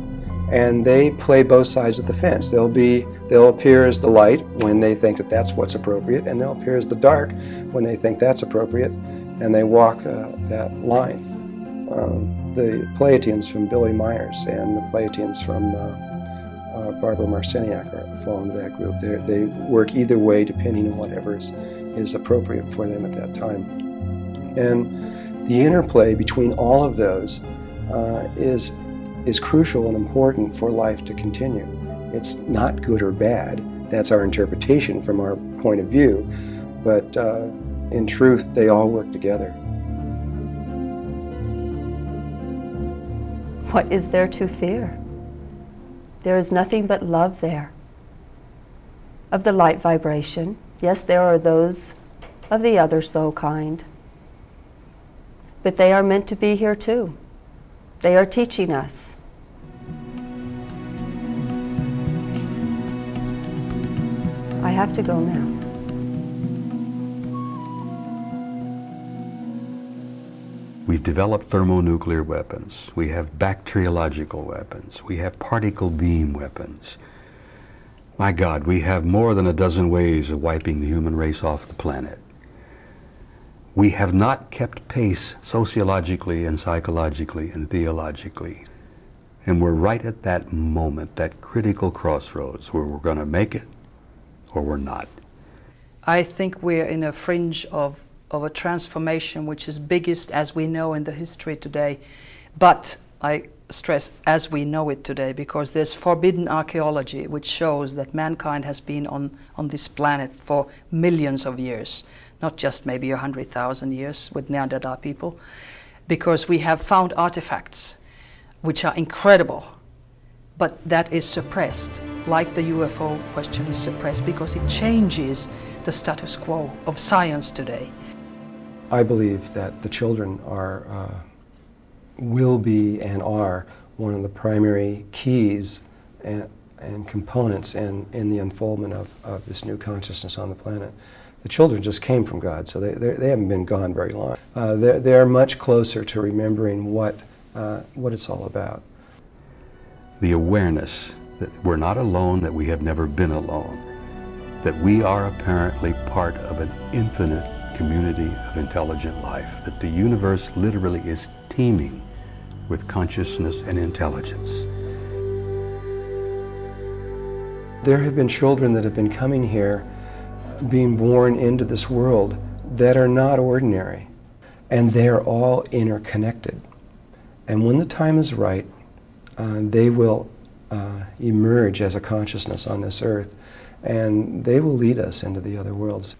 And they play both sides of the fence. They'll appear as the light when they think that that's what's appropriate, and they'll appear as the dark when they think that's appropriate, and they walk that line. The Pleiadians from Billy Myers and the Pleiadians from Barbara Marciniak fall into that group. They work either way depending on whatever is appropriate for them at that time. And the interplay between all of those is crucial and important for life to continue. It's not good or bad. That's our interpretation from our point of view. But in truth, they all work together. What is there to fear? There is nothing but love there. Of the light vibration, yes, there are those of the other soul kind. But they are meant to be here too. They are teaching us. I have to go now. We've developed thermonuclear weapons. We have bacteriological weapons. We have particle beam weapons. My God, we have more than a dozen ways of wiping the human race off the planet. We have not kept pace sociologically and psychologically and theologically. And we're right at that moment, that critical crossroads where we're going to make it or we're not. I think we're in a fringe of a transformation which is biggest as we know in the history today. But I stress as we know it today, because there's forbidden archaeology which shows that mankind has been on this planet for millions of years, not just maybe 100,000 years with Neanderthal people, because we have found artifacts which are incredible, but that is suppressed, like the UFO question is suppressed, because it changes the status quo of science today. I believe that the children will be and are one of the primary keys and components in the unfoldment of this new consciousness on the planet. The children just came from God, so they haven't been gone very long. They're much closer to remembering what it's all about. The awareness that we're not alone, that we have never been alone, that we are apparently part of an infinite community of intelligent life, that the universe literally is teeming with consciousness and intelligence. There have been children that have been coming here, being born into this world, that are not ordinary, and they're all interconnected. And when the time is right, they will emerge as a consciousness on this earth, and they will lead us into the other worlds.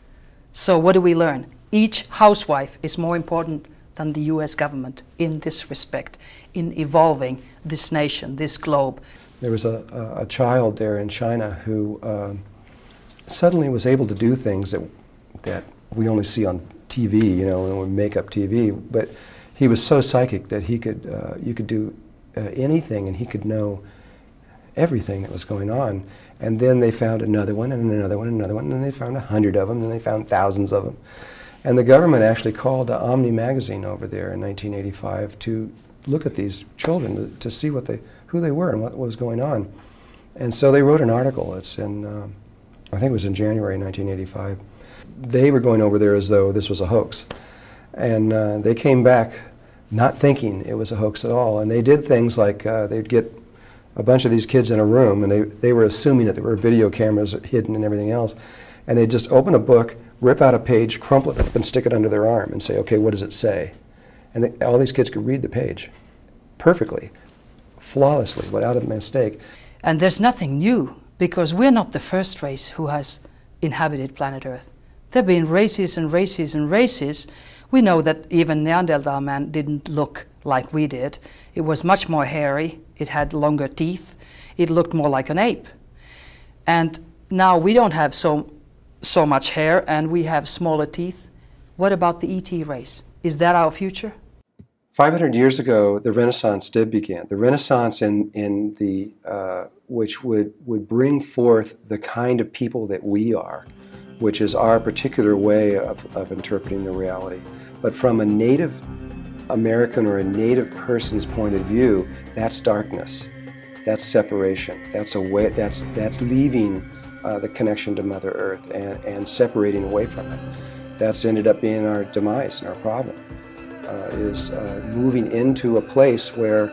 So what do we learn? Each housewife is more important than the US government in this respect, in evolving this nation, this globe. There was a child there in China who suddenly was able to do things that we only see on TV, you know, and we make up TV, but he was so psychic that he could, you could do anything, and he could know everything that was going on. And then they found another one, and another one, and another one, and then they found 100 of them, and they found thousands of them. And the government actually called Omni magazine over there in 1985 to look at these children, to see who they were and what was going on. And so they wrote an article. It's in, I think it was in January 1985. They were going over there as though this was a hoax. And they came back not thinking it was a hoax at all. And they did things like they'd get a bunch of these kids in a room, and they were assuming that there were video cameras hidden and everything else. And they'd just open a book, rip out a page, crumple it up, and stick it under their arm and say, okay, what does it say? And all these kids could read the page perfectly, flawlessly, without a mistake. And there's nothing new, because we're not the first race who has inhabited planet Earth. There have been races and races and races. We know that even Neanderthal man didn't look like we did. It was much more hairy, it had longer teeth, it looked more like an ape. And now we don't have so much hair and we have smaller teeth. What about the ET race? Is that our future? 500 years ago, the Renaissance did begin. The Renaissance in the, which would bring forth the kind of people that we are, which is our particular way of interpreting the reality. But from a Native American or a Native person's point of view, that's darkness. That's separation. That's a way. That's leaving the connection to Mother Earth and separating away from it. That's ended up being our demise and our problem. Is moving into a place where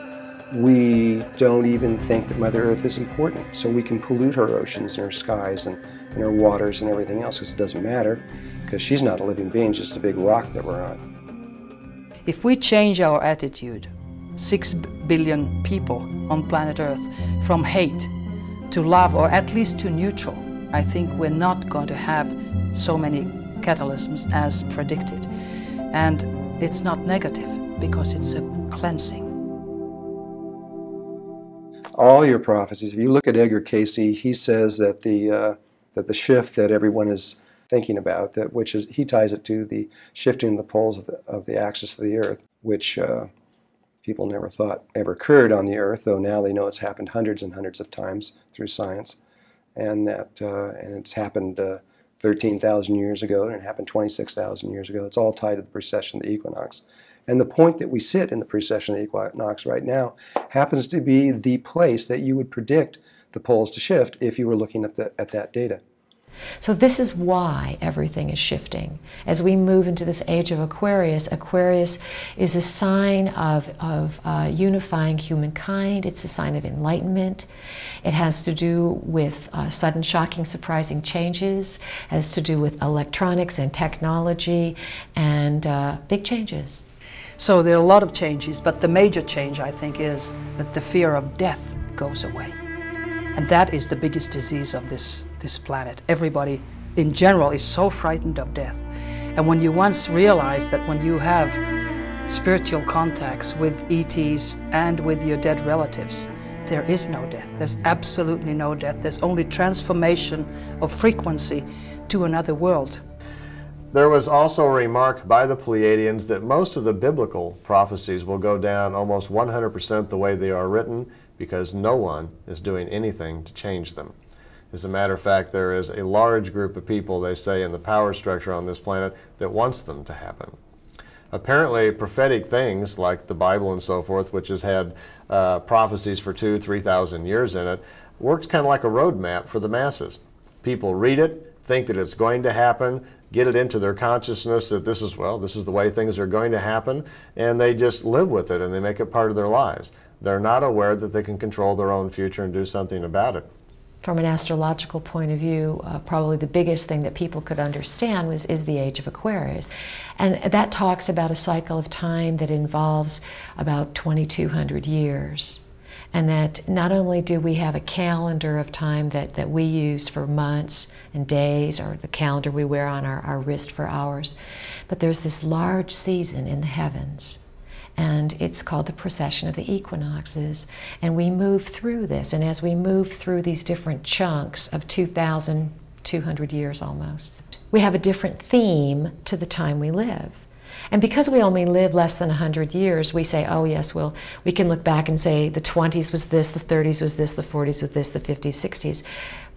we don't even think that Mother Earth is important. So we can pollute her oceans and her skies and her waters and everything else, because it doesn't matter, because she's not a living being, just a big rock that we're on. If we change our attitude, 6 billion people on planet Earth, from hate to love, or at least to neutral, I think we're not going to have so many catalysms as predicted. And it's not negative, because it's a cleansing. All your prophecies, if you look at Edgar Cayce, he says that the shift that everyone is thinking about, which is, he ties it to the shifting of the poles of the axis of the Earth, which people never thought ever occurred on the Earth, though now they know it's happened hundreds and hundreds of times through science, and that and it's happened 13,000 years ago, and it happened 26,000 years ago. It's all tied to the precession of the equinox. And the point that we sit in the precession of the equinox right now happens to be the place that you would predict the poles to shift if you were looking at that data. So this is why everything is shifting. As we move into this age of Aquarius, Aquarius is a sign of unifying humankind. It's a sign of enlightenment. It has to do with sudden, shocking, surprising changes. It has to do with electronics and technology and big changes. So there are a lot of changes, but the major change, I think, is that the fear of death goes away. And that is the biggest disease of this planet. Everybody in general is so frightened of death. And when you once realize that when you have spiritual contacts with ETs and with your dead relatives, there is no death. There's absolutely no death. There's only transformation of frequency to another world. There was also a remark by the Pleiadians that most of the biblical prophecies will go down almost 100% the way they are written, because no one is doing anything to change them. As a matter of fact, there is a large group of people, they say, in the power structure on this planet that wants them to happen. Apparently, prophetic things like the Bible and so forth, which has had prophecies for 2,000 to 3,000 years in it, works kind of like a roadmap for the masses. People read it, think that it's going to happen, get it into their consciousness that this is the way things are going to happen, and they just live with it and they make it part of their lives. They're not aware that they can control their own future and do something about it. From an astrological point of view, probably the biggest thing that people could understand is the age of Aquarius. And that talks about a cycle of time that involves about 2,200 years. And that not only do we have a calendar of time that we use for months and days, or the calendar we wear on our wrist for hours, but there's this large season in the heavens. And it's called the precession of the equinoxes. And we move through this. And as we move through these different chunks of 2,200 years almost, we have a different theme to the time we live. And because we only live less than 100 years, we say, oh yes, well, we can look back and say the 20s was this, the 30s was this, the 40s was this, the 50s, 60s.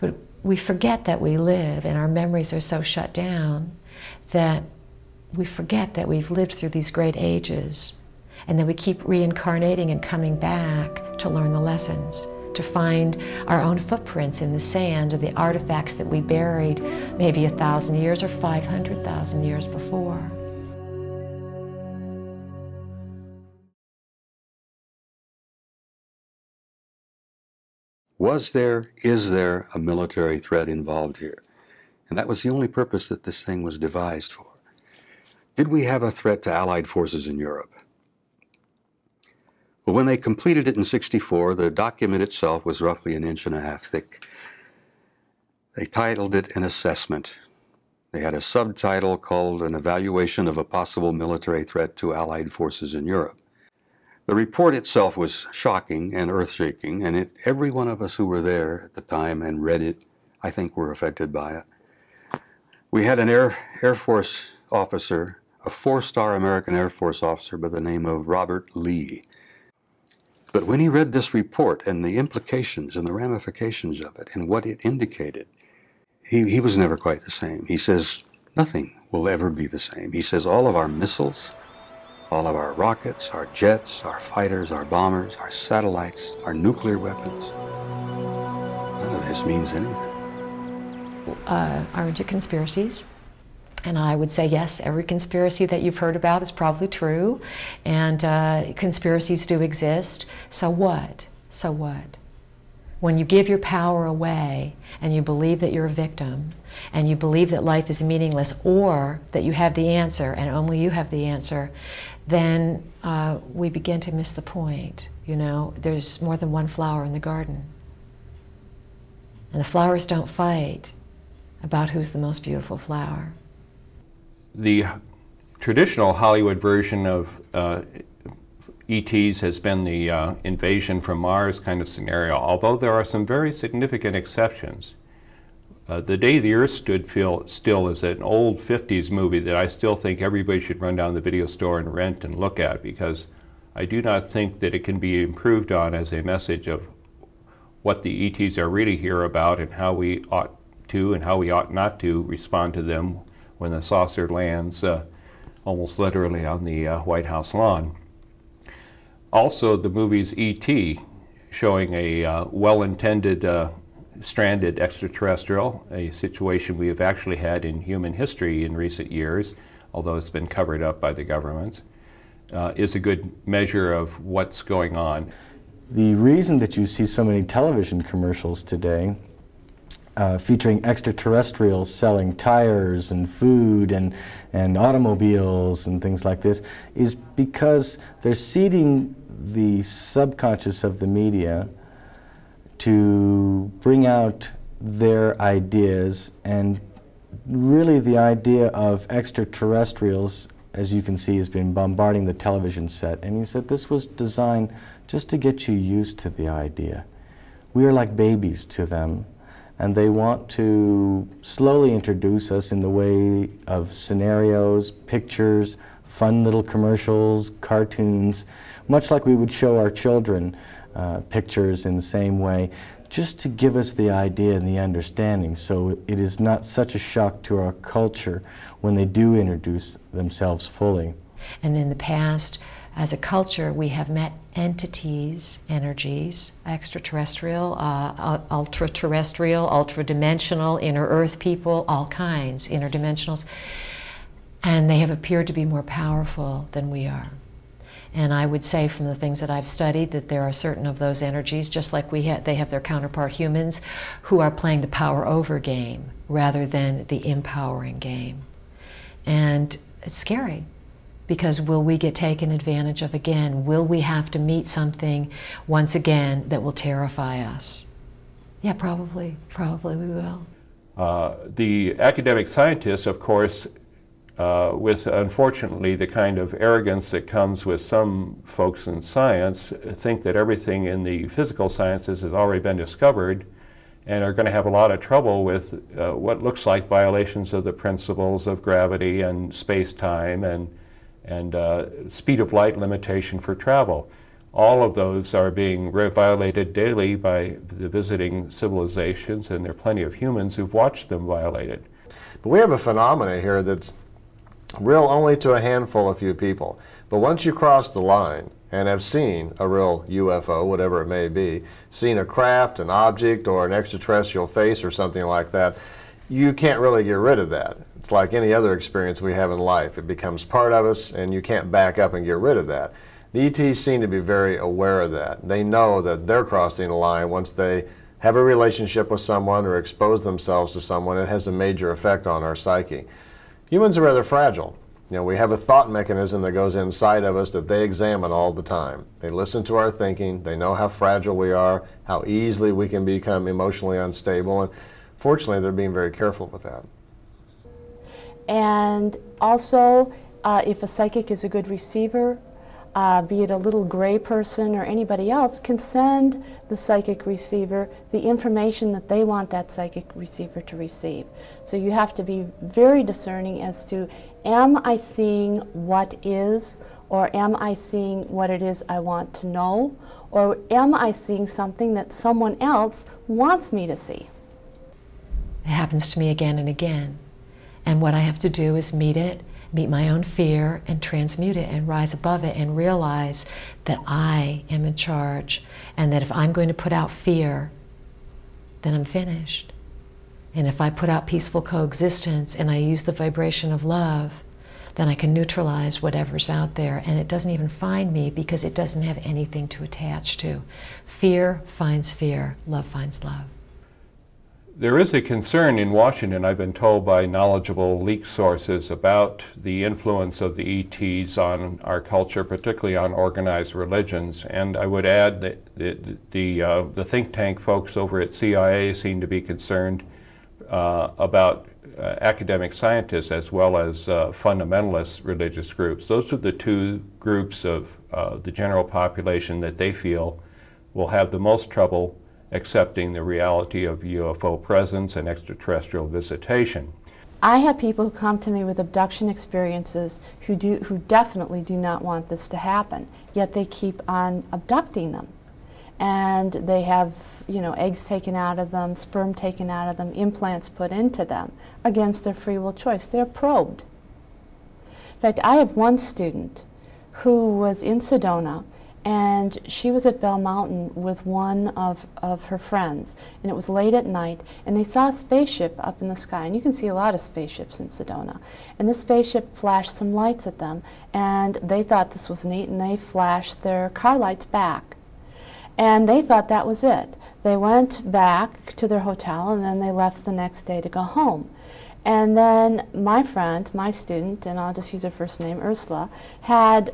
But we forget that we live, and our memories are so shut down that we forget that we've lived through these great ages. And then we keep reincarnating and coming back to learn the lessons, to find our own footprints in the sand, or the artifacts that we buried maybe 1,000 years or 500,000 years before. Was there, is there a military threat involved here? And that was the only purpose that this thing was devised for. Did we have a threat to Allied forces in Europe? Well, when they completed it in '64, the document itself was roughly 1.5 inches thick. They titled it an assessment. They had a subtitle called An Evaluation of a Possible Military Threat to Allied Forces in Europe. The report itself was shocking and earth-shaking, and every one of us who were there at the time and read it, I think, were affected by it. We had an Air Force officer, a 4-star American Air Force officer by the name of Robert Lee. But when he read this report and the implications and the ramifications of it and what it indicated, he was never quite the same. He says, nothing will ever be the same. He says all of our missiles, all of our rockets, our jets, our fighters, our bombers, our satellites, our nuclear weapons, none of this means anything. Are into conspiracies. And I would say, yes, every conspiracy that you've heard about is probably true. And conspiracies do exist. So what? So what? When you give your power away and you believe that you're a victim and you believe that life is meaningless or that you have the answer and only you have the answer, then we begin to miss the point. You know, there's more than one flower in the garden. And the flowers don't fight about who's the most beautiful flower. The traditional Hollywood version of ETs has been the invasion from Mars kind of scenario, although there are some very significant exceptions. The Day the Earth Stood Still is an old 50s movie that I still think everybody should run down the video store and rent and look at, because I do not think that it can be improved on as a message of what the ETs are really here about and how we ought to and how we ought not to respond to them when the saucer lands almost literally on the White House lawn. Also, the movie's E.T., showing a well-intended stranded extraterrestrial, a situation we have actually had in human history in recent years, although it's been covered up by the governments, is a good measure of what's going on. The reason that you see so many television commercials today featuring extraterrestrials selling tires and food and automobiles and things like this is because they're seeding the subconscious of the media to bring out their ideas, and really the idea of extraterrestrials, as you can see, has been bombarding the television set. And he said this was designed just to get you used to the idea. We are like babies to them, and they want to slowly introduce us in the way of scenarios, pictures, fun little commercials, cartoons, much like we would show our children pictures in the same way, just to give us the idea and the understanding, so it is not such a shock to our culture when they do introduce themselves fully. And in the past, as a culture, we have met entities, energies, extraterrestrial, ultra-terrestrial, ultra-dimensional, inner earth people, all kinds, interdimensionals, and they have appeared to be more powerful than we are. And I would say from the things that I've studied that there are certain of those energies, just like they have their counterpart humans, who are playing the power over game rather than the empowering game. And it's scary, because will we get taken advantage of again? Will we have to meet something once again that will terrify us? Yeah, probably we will. The academic scientists, of course, with unfortunately the kind of arrogance that comes with some folks in science, think that everything in the physical sciences has already been discovered, and are going to have a lot of trouble with what looks like violations of the principles of gravity and space-time and speed of light limitation for travel. All of those are being violated daily by the visiting civilizations, and there are plenty of humans who've watched them violated. But we have a phenomena here that's real only to a handful of few people. But once you cross the line and have seen a real UFO, whatever it may be, seen a craft, an object, or an extraterrestrial face or something like that, you can't really get rid of that. It's like any other experience we have in life. It becomes part of us, and you can't back up and get rid of that. The ETs seem to be very aware of that. They know that they're crossing the line once they have a relationship with someone or expose themselves to someone, it has a major effect on our psyche. Humans are rather fragile. You know, we have a thought mechanism that goes inside of us that they examine all the time. They listen to our thinking, they know how fragile we are, how easily we can become emotionally unstable, and fortunately they're being very careful with that. And also, if a psychic is a good receiver, be it a little gray person or anybody else, can send the psychic receiver the information that they want that psychic receiver to receive. So you have to be very discerning as to, am I seeing what is, or am I seeing what it is I want to know, or am I seeing something that someone else wants me to see? It happens to me again and again. And what I have to do is meet my own fear, and transmute it and rise above it and realize that I am in charge, and that if I'm going to put out fear, then I'm finished. And if I put out peaceful coexistence and I use the vibration of love, then I can neutralize whatever's out there, and it doesn't even find me because it doesn't have anything to attach to. Fear finds fear, love finds love. There is a concern in Washington, I've been told by knowledgeable leak sources, about the influence of the ETs on our culture, particularly on organized religions. And I would add that the think tank folks over at CIA seem to be concerned about academic scientists as well as fundamentalist religious groups. Those are the two groups of the general population that they feel will have the most trouble accepting the reality of UFO presence and extraterrestrial visitation. I have people who come to me with abduction experiences who definitely do not want this to happen, yet they keep on abducting them. And they have, you know, eggs taken out of them, sperm taken out of them, implants put into them against their free will choice. They're probed. In fact, I had one student who was in Sedona, and she was at Bell Mountain with one of her friends, and it was late at night, and they saw a spaceship up in the sky, and you can see a lot of spaceships in Sedona, and the spaceship flashed some lights at them, and they thought this was neat, and they flashed their car lights back, and they thought that was it. They went back to their hotel, and then they left the next day to go home. And then my friend, my student, and I'll just use her first name, Ursula, had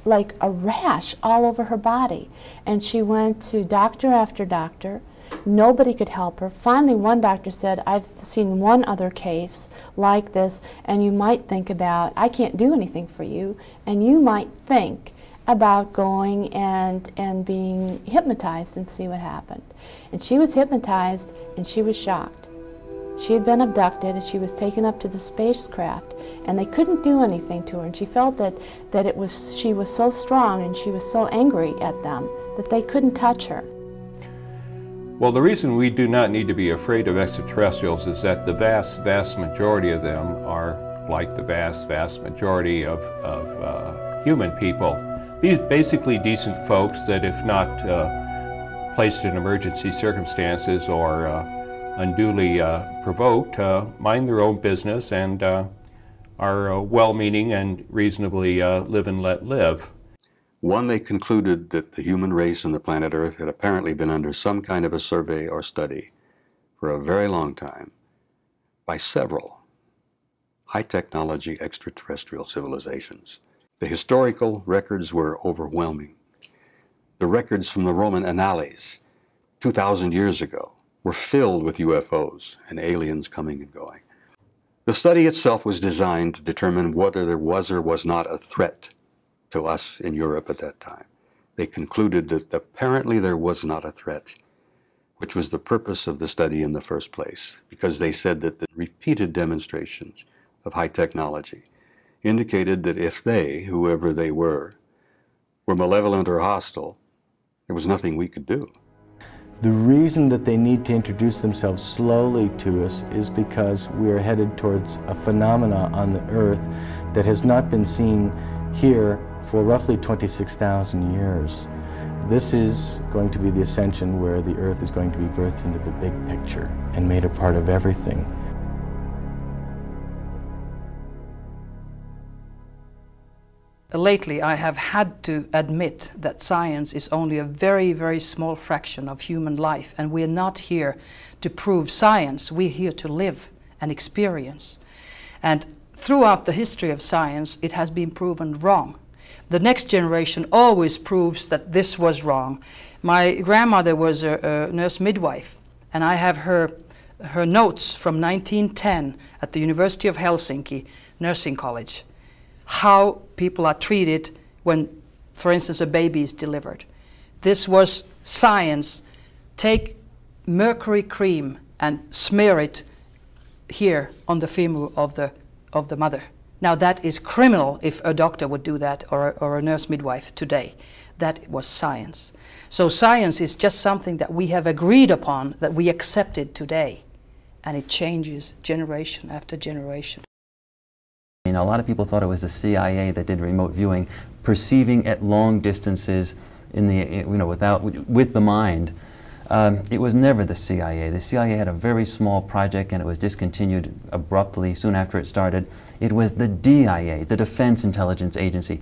like a rash all over her body, and she went to doctor after doctor. Nobody could help her. Finally, one doctor said, I've seen one other case like this, and you might think about, I can't do anything for you, and you might think about going and being hypnotized and see what happened. And she was hypnotized, and she was shocked. She had been abducted, and she was taken up to the spacecraft, and they couldn't do anything to her, and she felt that she was so strong and she was so angry at them that they couldn't touch her. Well, the reason we do not need to be afraid of extraterrestrials is that the vast, vast majority of them are like the vast, vast majority of human people. These basically decent folks that, if not placed in emergency circumstances or unduly provoked, mind their own business and are well-meaning and reasonably live and let live. One, they concluded that the human race on the planet Earth had apparently been under some kind of a survey or study for a very long time by several high-technology extraterrestrial civilizations. The historical records were overwhelming. The records from the Roman annales 2,000 years ago were filled with UFOs and aliens coming and going. The study itself was designed to determine whether there was or was not a threat to us in Europe at that time. They concluded that apparently there was not a threat, which was the purpose of the study in the first place, because they said that the repeated demonstrations of high technology indicated that if they, whoever they were malevolent or hostile, there was nothing we could do. The reason that they need to introduce themselves slowly to us is because we are headed towards a phenomena on the Earth that has not been seen here for roughly 26,000 years. This is going to be the ascension where the Earth is going to be birthed into the big picture and made a part of everything. lately I have had to admit that science is only a very, very small fraction of human life, and we are not here to prove science. We're here to live and experience. And throughout the history of science, it has been proven wrong. The next generation always proves that this was wrong. My grandmother was a nurse midwife, and I have her notes from 1910 at the University of Helsinki Nursing College, how people are treated when, for instance, a baby is delivered. This was science. Take mercury cream and smear it here on the femur of the mother. Now that is criminal if a doctor would do that, or a nurse midwife today. That was science. So science is just something that we have agreed upon, that we accepted today, and it changes generation after generation. You know, a lot of people thought it was the CIA that did remote viewing, perceiving at long distances in the, with the mind. It was never the CIA. The CIA had a very small project and it was discontinued abruptly soon after it started. It was the DIA, the Defense Intelligence Agency.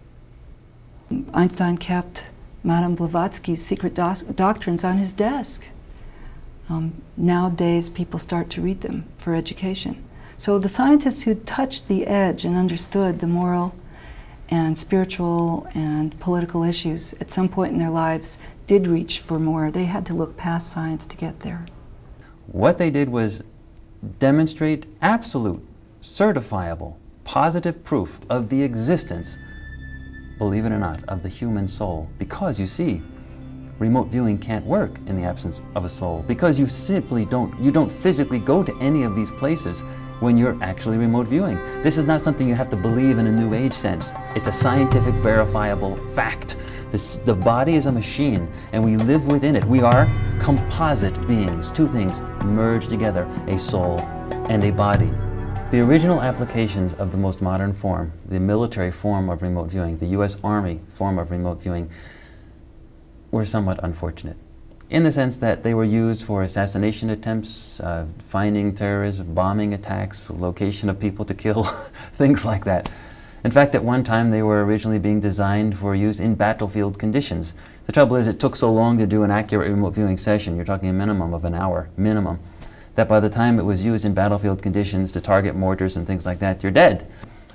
Einstein kept Madame Blavatsky's secret doctrines on his desk. Nowadays, people start to read them for education. So the scientists who touched the edge and understood the moral and spiritual and political issues at some point in their lives did reach for more. They had to look past science to get there. What they did was demonstrate absolute, certifiable, positive proof of the existence, believe it or not, of the human soul. Because, you see, remote viewing can't work in the absence of a soul. Because you simply don't physically go to any of these places when you're actually remote viewing. This is not something you have to believe in a New Age sense. It's a scientific, verifiable fact. The body is a machine, and we live within it. We are composite beings. Two things merge together, a soul and a body. The original applications of the most modern form, the military form of remote viewing, the U.S. Army form of remote viewing, were somewhat unfortunate, in the sense that they were used for assassination attempts, finding terrorists, bombing attacks, location of people to kill, things like that. In fact, at one time they were originally being designed for use in battlefield conditions. The trouble is it took so long to do an accurate remote viewing session, you're talking a minimum of an hour, minimum, that by the time it was used in battlefield conditions to target mortars and things like that, you're dead.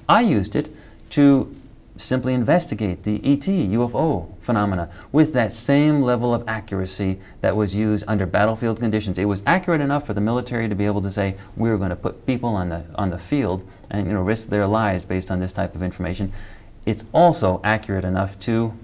I used it to simply investigate the ET, UFO phenomena with that same level of accuracy that was used under battlefield conditions. It was accurate enough for the military to be able to say, we're going to put people on the field and risk their lives based on this type of information. It's also accurate enough to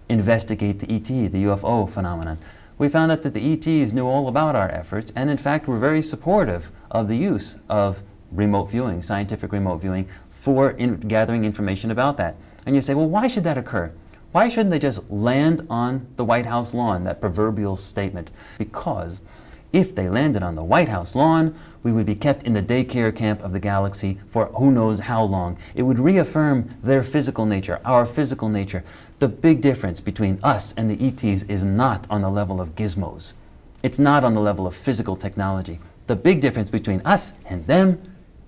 investigate the ET, the UFO phenomenon. We found out that the ETs knew all about our efforts and in fact were very supportive of the use of remote viewing, scientific remote viewing, for gathering information about that. And you say, well, why should that occur? Why shouldn't they just land on the White House lawn, that proverbial statement? Because if they landed on the White House lawn, we would be kept in the daycare camp of the galaxy for who knows how long. It would reaffirm their physical nature, our physical nature. The big difference between us and the ETs is not on the level of gizmos. It's not on the level of physical technology. The big difference between us and them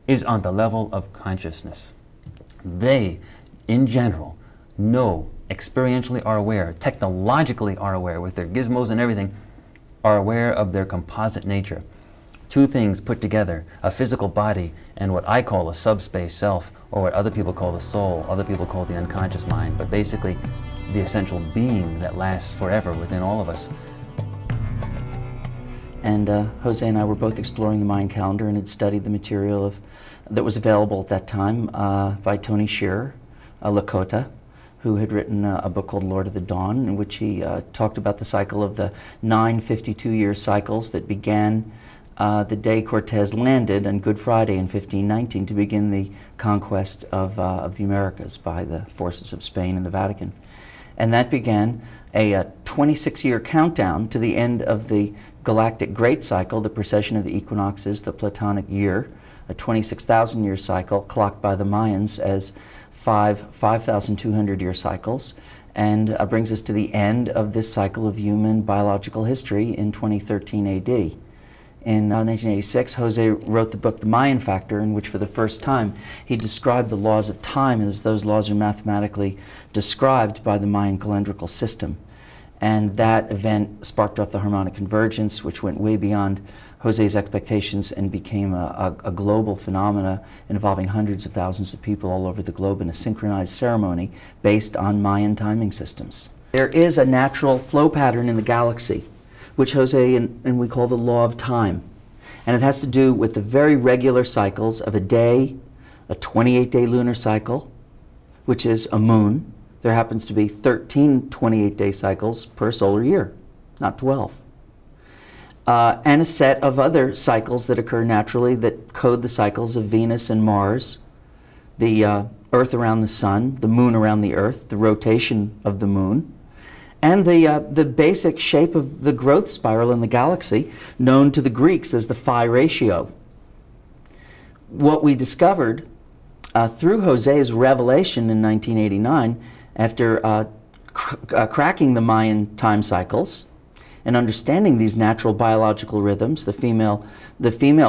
is on the level of consciousness. They, in general, know, experientially are aware, technologically are aware, with their gizmos and everything, are aware of their composite nature. Two things put together, a physical body and what I call a subspace self, or what other people call the soul, other people call the unconscious mind, but basically the essential being that lasts forever within all of us. And Jose and I were both exploring the Mayan calendar and had studied the material that was available at that time by Tony Shearer, Cote, who had written a book called Lord of the Dawn, in which he talked about the cycle of the 9 52-year cycles that began the day Cortez landed on Good Friday in 1519 to begin the conquest of the Americas by the forces of Spain and the Vatican. And that began a 26-year countdown to the end of the galactic great cycle, the precession of the equinoxes, the Platonic year, a 26,000-year cycle clocked by the Mayans as 5,200-year cycles, and brings us to the end of this cycle of human biological history in 2013 AD. In 1986, Jose wrote the book The Mayan Factor, in which for the first time he described the laws of time as those laws are mathematically described by the Mayan calendrical system. And that event sparked off the harmonic convergence, which went way beyond Jose's expectations and became a global phenomena involving hundreds of thousands of people all over the globe in a synchronized ceremony based on Mayan timing systems. There is a natural flow pattern in the galaxy, which Jose and we call the law of time. And it has to do with the very regular cycles of a day, a 28-day lunar cycle, which is a moon. There happens to be 13 28-day cycles per solar year, not 12. And a set of other cycles that occur naturally that code the cycles of Venus and Mars, the Earth around the Sun, the Moon around the Earth, the rotation of the Moon, and the basic shape of the growth spiral in the galaxy, known to the Greeks as the phi ratio. What we discovered through Jose's revelation in 1989, after cracking the Mayan time cycles and understanding these natural biological rhythms, the female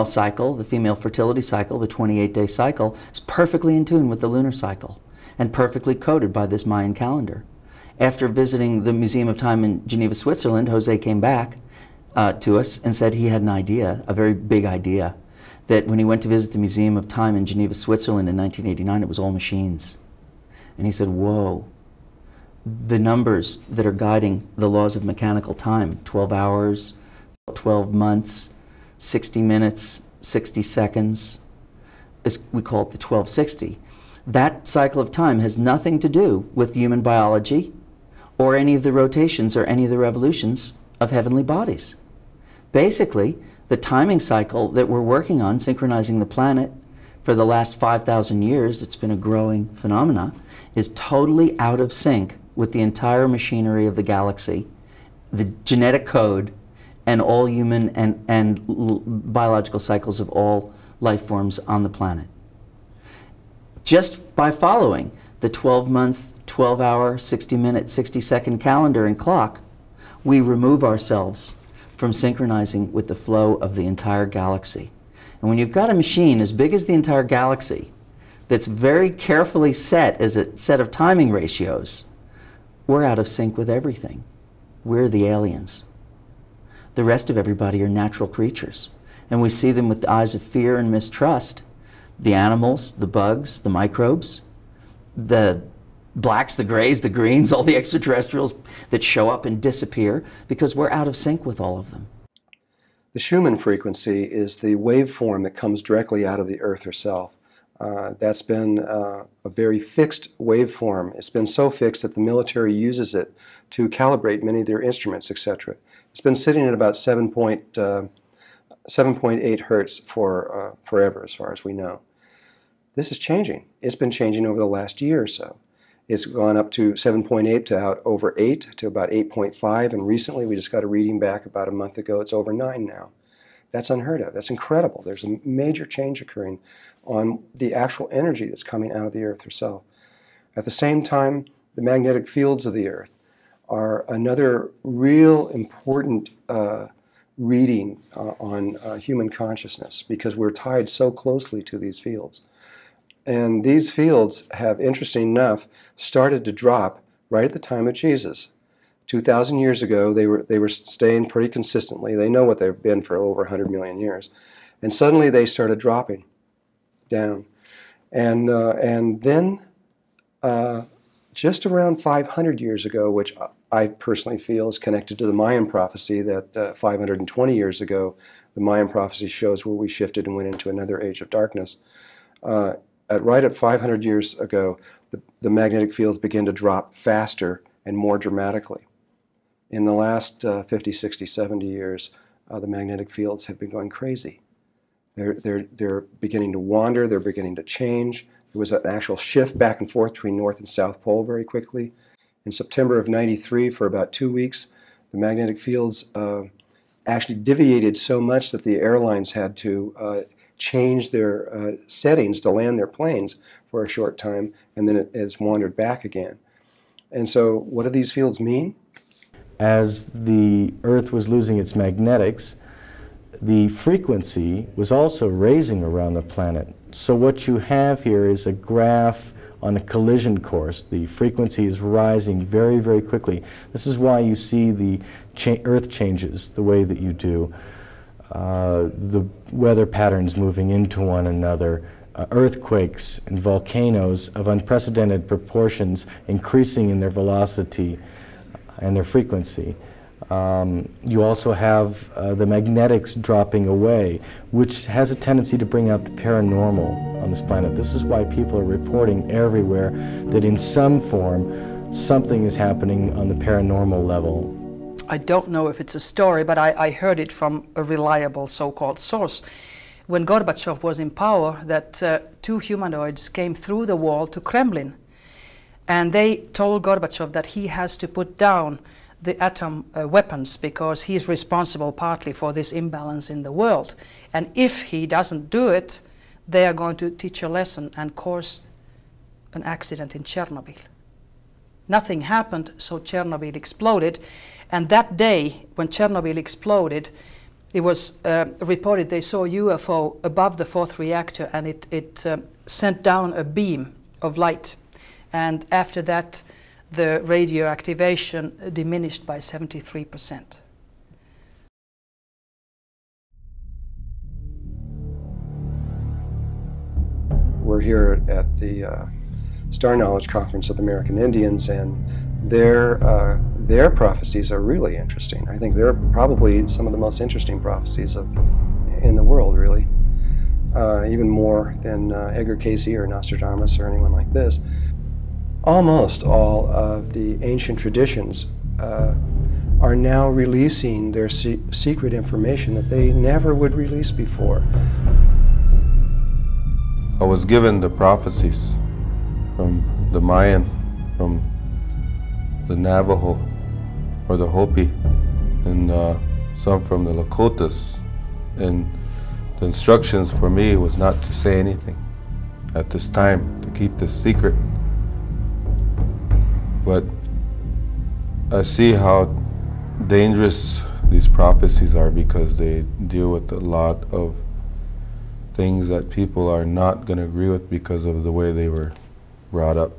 cycle, the female fertility cycle, the 28-day cycle, is perfectly in tune with the lunar cycle and perfectly coded by this Mayan calendar. After visiting the Museum of Time in Geneva, Switzerland, Jose came back to us and said he had an idea, a very big idea, that when he went to visit the Museum of Time in Geneva, Switzerland in 1989, it was all machines. And he said, whoa, the numbers that are guiding the laws of mechanical time, 12 hours, 12 months, 60 minutes, 60 seconds, we call it the 1260. That cycle of time has nothing to do with human biology or any of the rotations or any of the revolutions of heavenly bodies. Basically, the timing cycle that we're working on, synchronizing the planet, for the last 5,000 years, it's been a growing phenomena, is totally out of sync with the entire machinery of the galaxy, the genetic code, and all human and biological cycles of all life forms on the planet. Just by following the 12-month, 12-hour, 60-minute, 60-second calendar and clock, we remove ourselves from synchronizing with the flow of the entire galaxy. And when you've got a machine as big as the entire galaxy that's very carefully set as a set of timing ratios, we're out of sync with everything. We're the aliens. The rest of everybody are natural creatures. And we see them with the eyes of fear and mistrust. The animals, the bugs, the microbes, the blacks, the grays, the greens, all the extraterrestrials that show up and disappear because we're out of sync with all of them. The Schumann frequency is the waveform that comes directly out of the Earth herself. That's been a very fixed waveform. It's been so fixed that the military uses it to calibrate many of their instruments, etc. It's been sitting at about 7.8 hertz for forever, as far as we know. This is changing. It's been changing over the last year or so. It's gone up to 7.8 to out over 8 to about 8.5, and recently we just got a reading back about a month ago. It's over 9 now. That's unheard of. That's incredible. There's a major change occurring on the actual energy that's coming out of the Earth herself. At the same time, the magnetic fields of the Earth are another real important reading on human consciousness, because we're tied so closely to these fields. And these fields have, interesting enough, started to drop right at the time of Jesus. 2,000 years ago, they were staying pretty consistently. They know what they've been for over 100 million years. And suddenly they started dropping down. And then just around 500 years ago, which I personally feel is connected to the Mayan prophecy, that 520 years ago, the Mayan prophecy shows where we shifted and went into another age of darkness. Right at 500 years ago, the magnetic fields began to drop faster and more dramatically. In the last 50, 60, 70 years, the magnetic fields have been going crazy. They're beginning to wander, they're beginning to change. There was an actual shift back and forth between North and South Pole very quickly. In September of '93, for about 2 weeks, the magnetic fields actually deviated so much that the airlines had to change their settings to land their planes for a short time, and then it has wandered back again. And so what do these fields mean? As the Earth was losing its magnetics, the frequency was also raising around the planet. So what you have here is a graph on a collision course. The frequency is rising very, very quickly. This is why you see the Earth changes the way that you do. The weather patterns moving into one another, earthquakes and volcanoes of unprecedented proportions increasing in their velocity and their frequency. You also have the magnetics dropping away, which has a tendency to bring out the paranormal on this planet. This is why people are reporting everywhere that in some form something is happening on the paranormal level. I don't know if it's a story, but I heard it from a reliable so-called source. When Gorbachev was in power, that two humanoids came through the wall to Kremlin, and they told Gorbachev that he has to put down the atom weapons because he's responsible partly for this imbalance in the world. And if he doesn't do it, they are going to teach a lesson and cause an accident in Chernobyl. Nothing happened, so Chernobyl exploded. And that day, when Chernobyl exploded, it was reported they saw a UFO above the fourth reactor, and it sent down a beam of light. And after that, the radioactivation diminished by 73%. We're here at the Star Knowledge Conference of the American Indians, and their prophecies are really interesting. I think they're probably some of the most interesting prophecies in the world, really. Even more than Edgar Cayce or Nostradamus or anyone like this. Almost all of the ancient traditions are now releasing their secret information that they never would release before. I was given the prophecies from the Mayan, from the Navajo, or the Hopi, and some from the Lakotas. And the instructions for me was not to say anything at this time, to keep this secret. But I see how dangerous these prophecies are because they deal with a lot of things that people are not going to agree with because of the way they were brought up.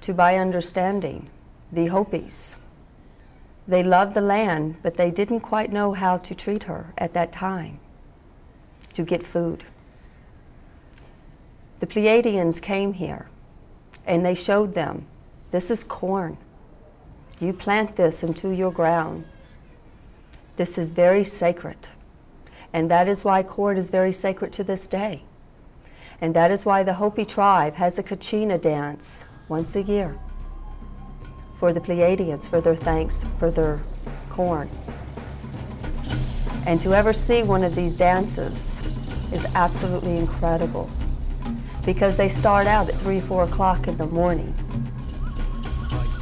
To buy understanding, the Hopis, they loved the land, but they didn't quite know how to treat her at that time to get food. The Pleiadians came here and they showed them, this is corn. You plant this into your ground. This is very sacred. And that is why corn is very sacred to this day. And that is why the Hopi tribe has a Kachina dance once a year for the Pleiadians, for their thanks for their corn. And to ever see one of these dances is absolutely incredible because they start out at 3, 4 o'clock in the morning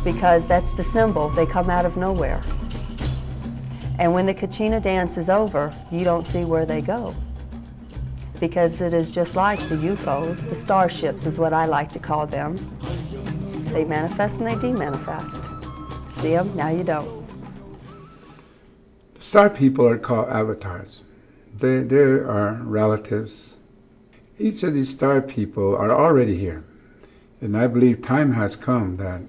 because that's the symbol. They come out of nowhere. And when the Kachina dance is over, you don't see where they go because it is just like the UFOs, the starships is what I like to call them. They manifest and they demanifest. See them, now you don't. The star people are called avatars. They are relatives. Each of these star people are already here. And I believe time has come that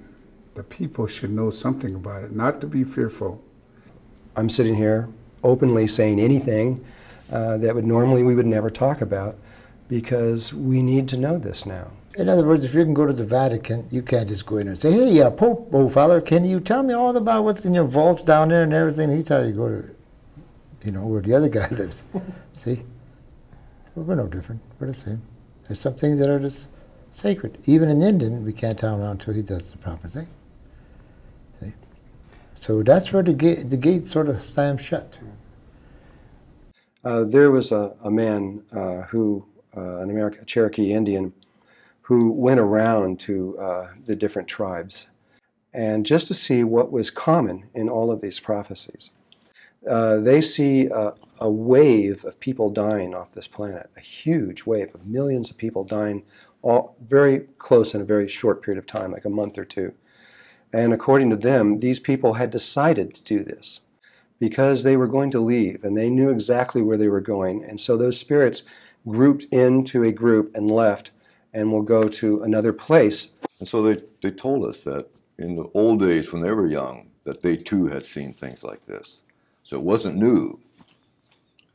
the people should know something about it, not to be fearful. I'm sitting here openly saying anything that we would never talk about because we need to know this now. In other words, if you can go to the Vatican, you can't just go in there and say, hey, yeah, Pope, oh, Father, can you tell me all about what's in your vaults down there and everything? He tells you to go to, you know, where the other guy lives. See? We're no different. We're the same. There's some things that are just sacred. Even an Indian, we can't tell him until he does the proper thing. See? So that's where the gate sort of slams shut. There was a man a Cherokee Indian, who went around to the different tribes, and just to see what was common in all of these prophecies. They see a wave of people dying off this planet, a huge wave of millions of people dying, all very close in a very short period of time, like a month or two. And according to them, these people had decided to do this. because they were going to leave, and they knew exactly where they were going. And so those spirits grouped into a group and left and will go to another place. And so they told us that in the old days when they were young, that they too had seen things like this. So it wasn't new.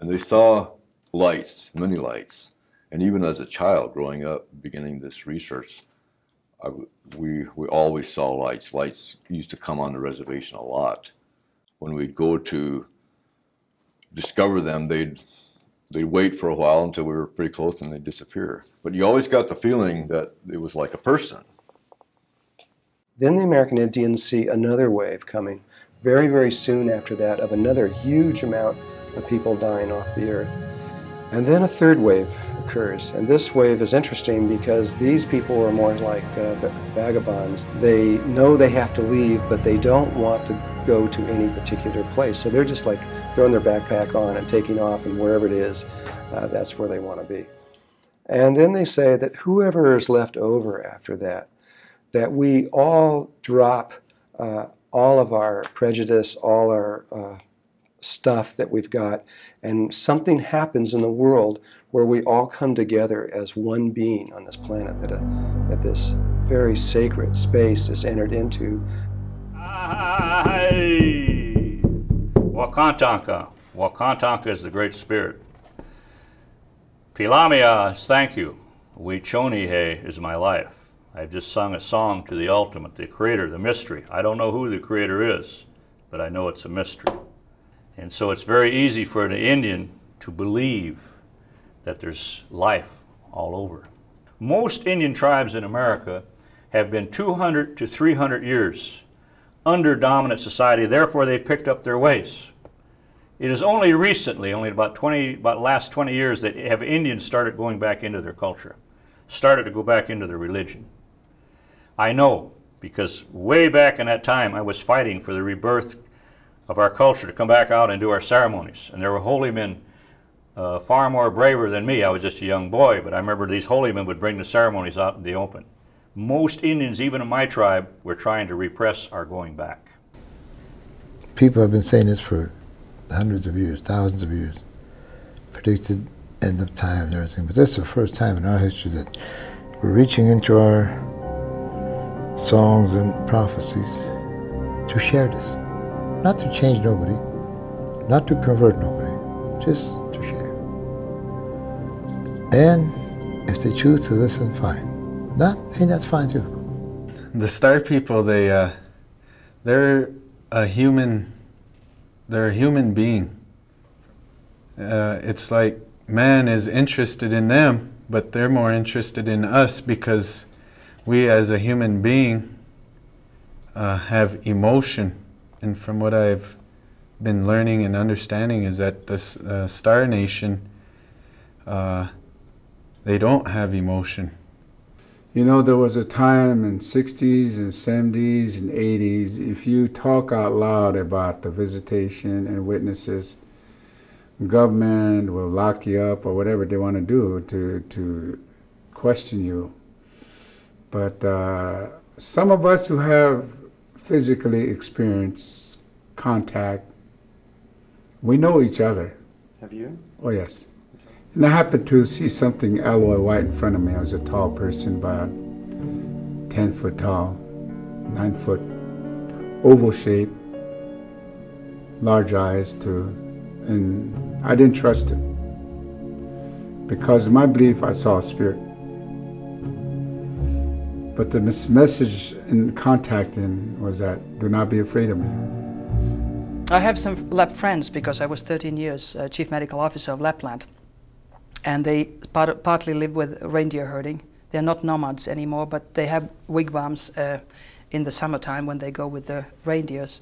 And they saw lights, many lights. And even as a child growing up, beginning this research, we always saw lights. Lights used to come on the reservation a lot. When we'd go to discover them, they'd wait for a while until we were pretty close and they'd disappear. But you always got the feeling that it was like a person. Then the American Indians see another wave coming very, very soon after that of another huge amount of people dying off the earth. And then a third wave occurs. And this wave is interesting because these people are more like vagabonds. They know they have to leave, but they don't want to go to any particular place. So they're just like throwing their backpack on and taking off, and wherever it is, that's where they want to be. And then they say that whoever is left over after that, that we all drop all of our prejudice, all our stuff that we've got, and something happens in the world where we all come together as one being on this planet, that this very sacred space is entered into. Wakantanka. Wakantanka is the Great Spirit. Pilamia is thank you. Wichonihe is my life. I've just sung a song to the ultimate, the creator, the mystery. I don't know who the creator is, but I know it's a mystery. And so it's very easy for an Indian to believe that there's life all over. Most Indian tribes in America have been 200 to 300 years under dominant society, therefore they picked up their ways. It is only recently, only about the last 20 years, that have Indians started going back into their culture, started to go back into their religion. I know, because way back in that time I was fighting for the rebirth of our culture to come back out and do our ceremonies. And there were holy men far more braver than me. I was just a young boy, but I remember these holy men would bring the ceremonies out in the open. Most Indians, even in my tribe, were trying to repress our going back. People have been saying this for hundreds of years, thousands of years, predicted end of time and everything. But this is the first time in our history that we're reaching into our songs and prophecies to share this. Not to change nobody, not to convert nobody, just to share. And if they choose to listen, fine. Not, hey, that's fine too. The star people, they're a human being. It's like man is interested in them, but they're more interested in us because we as a human being have emotion. And from what I've been learning and understanding is that this Star Nation, they don't have emotion. You know, there was a time in 60s and 70s and 80s, if you talk out loud about the visitation and witnesses, government will lock you up or whatever they want to do to question you. But some of us who have physically experienced contact, we know each other. Have you? Oh, yes. And I happened to see something alloy white in front of me. I was a tall person, about 10 foot tall, 9 foot, oval shape, large eyes too. And I didn't trust it. Because in my belief, I saw a spirit. But the message in contacting was that, do not be afraid of me. I have some Lap friends because I was 13 years Chief Medical Officer of Lapland. And they partly live with reindeer herding. They're not nomads anymore, but they have wigwams in the summertime when they go with the reindeers.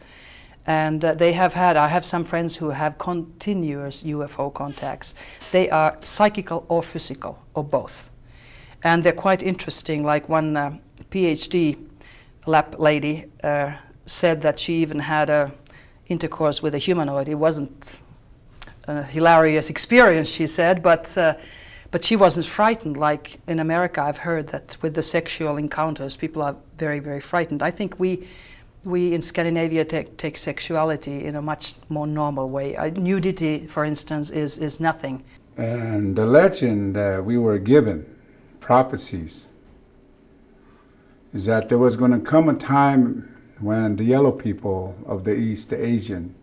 And I have some friends who have continuous UFO contacts. They are psychical or physical, or both. And they're quite interesting, like one PhD lab lady said that she even had a intercourse with a humanoid. It wasn't a hilarious experience, she said, but she wasn't frightened. Like in America, I've heard that with the sexual encounters, people are very, very frightened. I think we We in Scandinavia take sexuality in a much more normal way. Nudity, for instance, is nothing. And the legend that we were given, prophecies, is that there was going to come a time when the yellow people of the East, the Asian,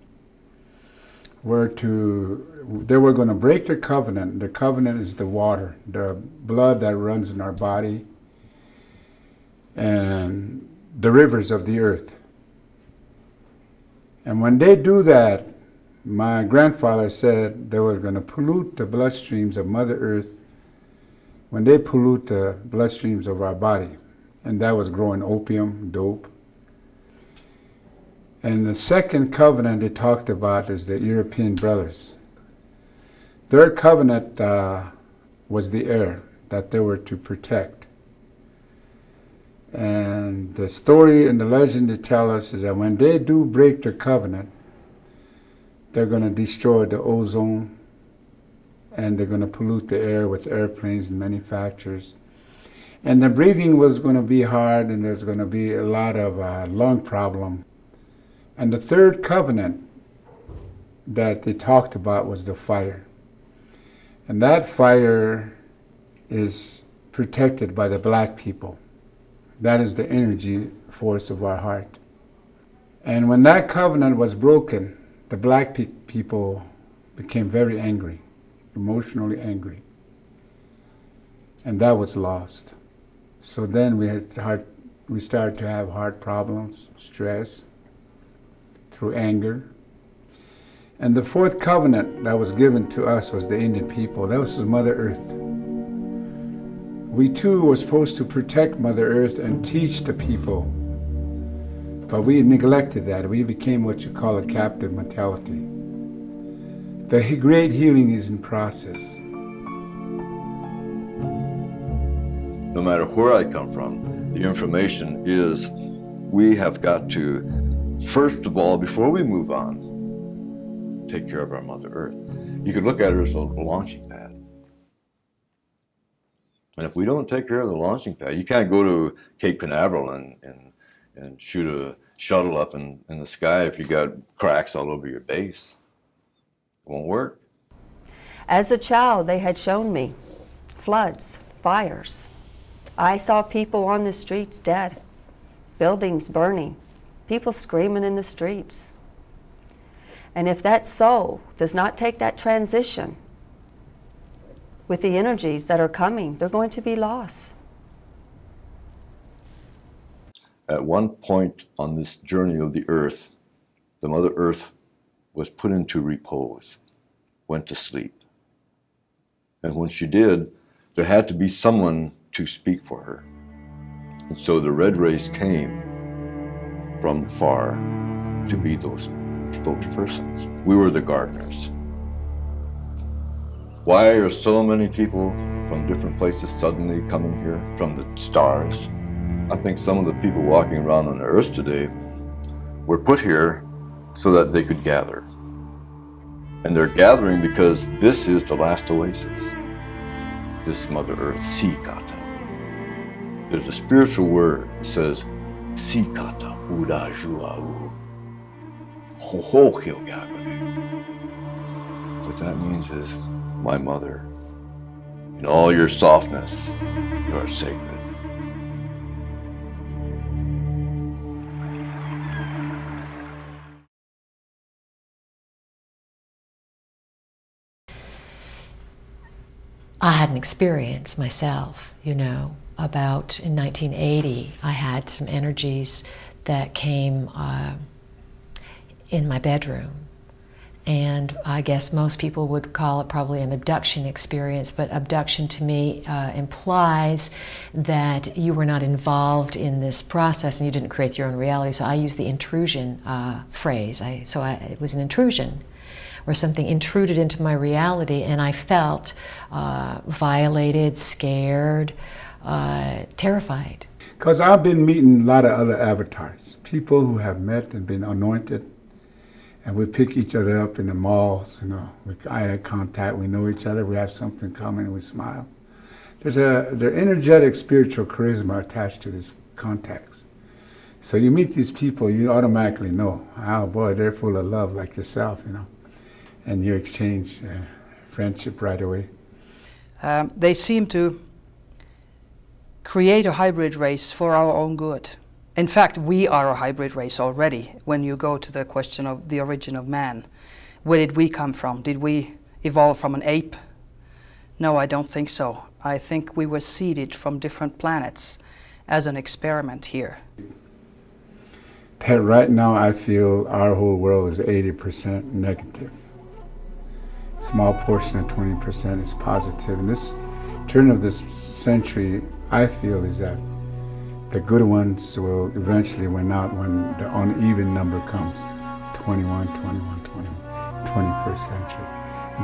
they were going to break their covenant. The covenant is the water, the blood that runs in our body, and the rivers of the earth. And when they do that, my grandfather said they were going to pollute the bloodstreams of Mother Earth when they pollute the bloodstreams of our body. And that was growing opium, dope. And the second covenant they talked about is the European brothers. Their covenant was the air that they were to protect. And the story and the legend they tell us is that when they do break their covenant, they're going to destroy the ozone, and they're going to pollute the air with airplanes and manufacturers. And the breathing was going to be hard, and there's going to be a lot of lung problem. And the third covenant that they talked about was the fire. And that fire is protected by the black people. That is the energy force of our heart. And when that covenant was broken, the black people became very angry, emotionally angry. And that was lost. So then we started to have heart problems, stress, through anger. And the fourth covenant that was given to us was the Indian people. That was Mother Earth. We too were supposed to protect Mother Earth and teach the people. But we neglected that. We became what you call a captive mentality. The great healing is in process. No matter where I come from, the information is we have got to, first of all, before we move on, take care of our Mother Earth. You could look at her as a launching pad. And if we don't take care of the launching pad, you can't go to Cape Canaveral and shoot a shuttle up in the sky if you got cracks all over your base. It won't work. As a child, they had shown me floods, fires. I saw people on the streets dead, buildings burning, people screaming in the streets. And if that soul does not take that transition with the energies that are coming, they're going to be lost. At one point on this journey of the earth, the Mother Earth was put into repose, went to sleep. And when she did, there had to be someone to speak for her. And so the red race came from far to be those spokespersons. We were the gardeners. Why are so many people from different places suddenly coming here, from the stars? I think some of the people walking around on the earth today were put here so that they could gather. And they're gathering because this is the last oasis. This Mother Earth, Sikata. There's a spiritual word that says, Sikata Udajuau. What that means is, my mother, in all your softness, you are sacred. I had an experience myself, you know, about in 1980, I had some energies that came in my bedroom. And I guess most people would call it probably an abduction experience, but abduction to me implies that you were not involved in this process and you didn't create your own reality. So I use the intrusion phrase. It was an intrusion, where something intruded into my reality and I felt violated, scared, terrified. Because I've been meeting a lot of other avatars, people who have met and been anointed, and we pick each other up in the malls, you know, with eye contact, we know each other, we have something common, and we smile. There's energetic spiritual charisma attached to this contacts. So you meet these people, you automatically know, oh boy, they're full of love like yourself, you know. And you exchange friendship right away. They seem to create a hybrid race for our own good. In fact, we are a hybrid race already when you go to the question of the origin of man. Where did we come from? Did we evolve from an ape? No, I don't think so. I think we were seeded from different planets as an experiment here. That right now I feel our whole world is 80% negative. Small portion of 20% is positive. And this turn of this century, I feel, is that the good ones will eventually win out when the uneven number comes. 21, 21, 21, 21st century.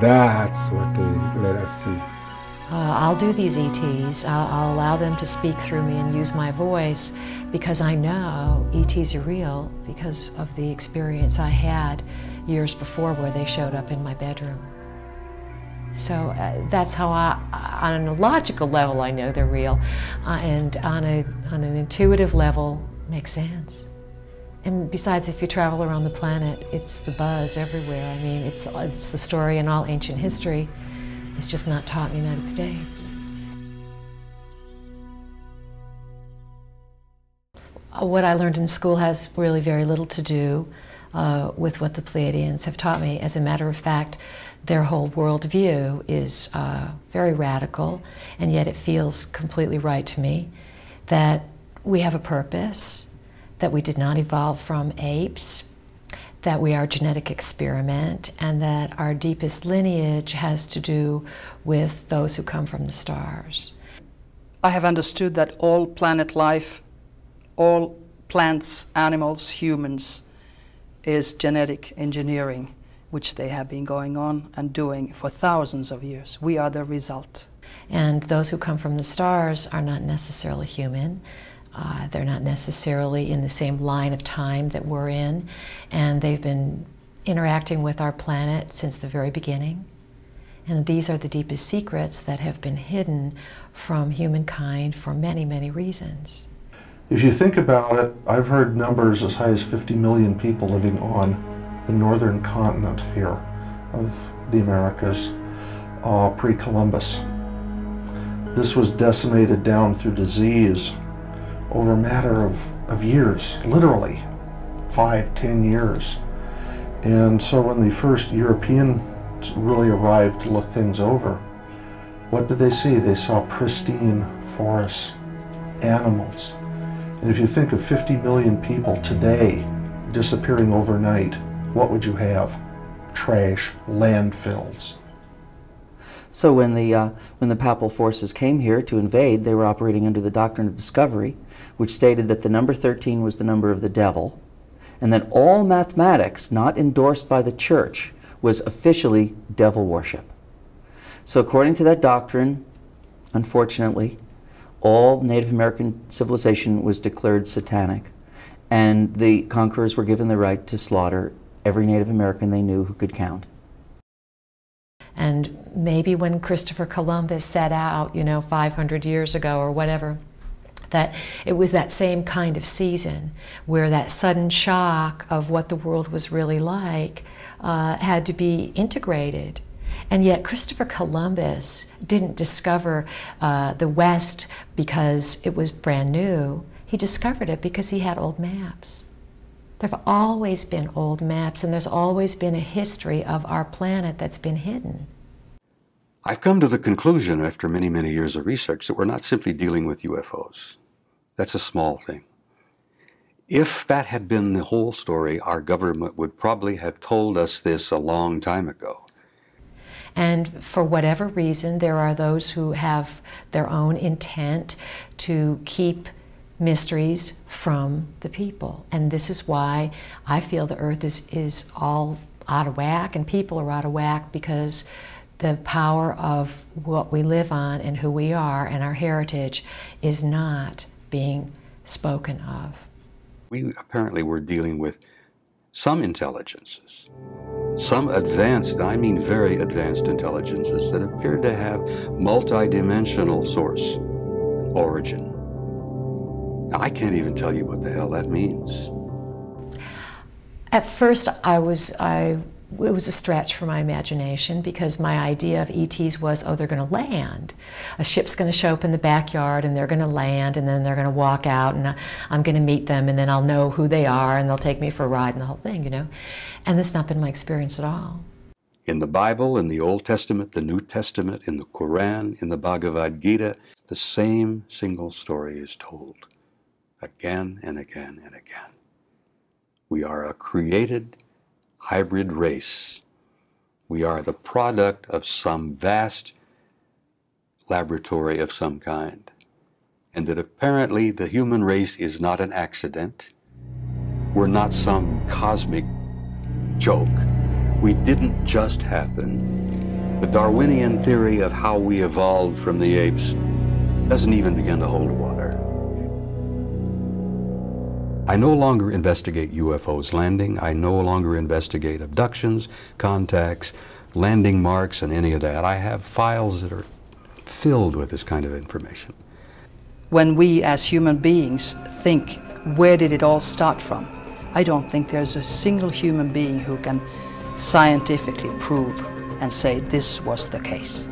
That's what they let us see. I'll do these ETs. I'll allow them to speak through me and use my voice because I know ETs are real because of the experience I had years before where they showed up in my bedroom. So that's how on a logical level, I know they're real, and on an intuitive level, makes sense. And besides, if you travel around the planet, it's the buzz everywhere. I mean, it's the story in all ancient history. It's just not taught in the United States. What I learned in school has really very little to do with what the Pleiadians have taught me. As a matter of fact, their whole worldview is very radical, and yet it feels completely right to me that we have a purpose, that we did not evolve from apes, that we are a genetic experiment, and that our deepest lineage has to do with those who come from the stars. I have understood that all planet life, all plants, animals, humans, is genetic engineering, which they have been going on and doing for thousands of years. We are the result. And those who come from the stars are not necessarily human. They're not necessarily in the same line of time that we're in, and they've been interacting with our planet since the very beginning. And these are the deepest secrets that have been hidden from humankind for many, many reasons. If you think about it, I've heard numbers as high as 50 million people living on the northern continent here of the Americas pre-Columbus. This was decimated down through disease over a matter of years, literally 5-10 years. And so when the first Europeans really arrived to look things over, what did they see? They saw pristine forests, animals. And if you think of 50 million people today disappearing overnight, what would you have? Trash, landfills. So when the Papal forces came here to invade, they were operating under the doctrine of discovery, which stated that the number 13 was the number of the devil, and that all mathematics not endorsed by the church was officially devil worship. So according to that doctrine, unfortunately, all Native American civilization was declared satanic, and the conquerors were given the right to slaughter every Native American they knew who could count. And maybe when Christopher Columbus set out, 500 years ago or whatever, that it was that same kind of season where that sudden shock of what the world was really like had to be integrated. And yet Christopher Columbus didn't discover the West because it was brand new. He discovered it because he had old maps. There have always been old maps, and there's always been a history of our planet that's been hidden. I've come to the conclusion after many, many years of research that we're not simply dealing with UFOs. That's a small thing. If that had been the whole story, our government would probably have told us this a long time ago. And for whatever reason, there are those who have their own intent to keep mysteries from the people. And this is why I feel the earth is all out of whack and people are out of whack, because the power of what we live on and who we are and our heritage is not being spoken of. We apparently were dealing with some intelligences, some advanced, I mean very advanced intelligences that appeared to have multidimensional source and origin. Now, I can't even tell you what the hell that means. At first, it was a stretch for my imagination, because my idea of ETs was, oh, they're going to land. A ship's going to show up in the backyard, and they're going to land, and then they're going to walk out, and I'm going to meet them, and then I'll know who they are, and they'll take me for a ride, and the whole thing, you know. And that's not been my experience at all. In the Bible, in the Old Testament, the New Testament, in the Quran, in the Bhagavad Gita, the same single story is told again and again and again. We are a created hybrid race. We are the product of some vast laboratory of some kind. And that apparently the human race is not an accident. We're not some cosmic joke. We didn't just happen. The Darwinian theory of how we evolved from the apes doesn't even begin to hold water. I no longer investigate UFOs landing. I no longer investigate abductions, contacts, landing marks, and any of that. I have files that are filled with this kind of information. When we as human beings think, where did it all start from? I don't think there's a single human being who can scientifically prove and say this was the case.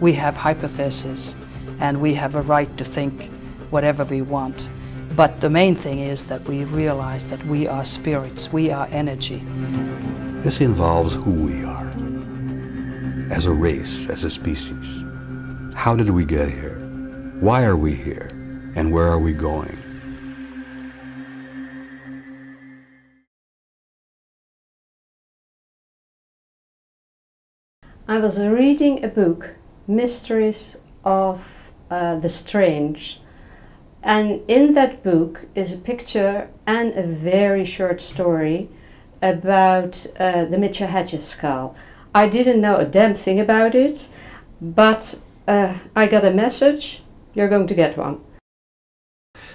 We have hypotheses, and we have a right to think whatever we want. But the main thing is that we realize that we are spirits, we are energy. This involves who we are, as a race, as a species. How did we get here? Why are we here? And where are we going? I was reading a book, Mysteries of the Strange, and in that book is a picture and a very short story about the Mitchell Hedges skull. I didn't know a damn thing about it, but I got a message, you're going to get one.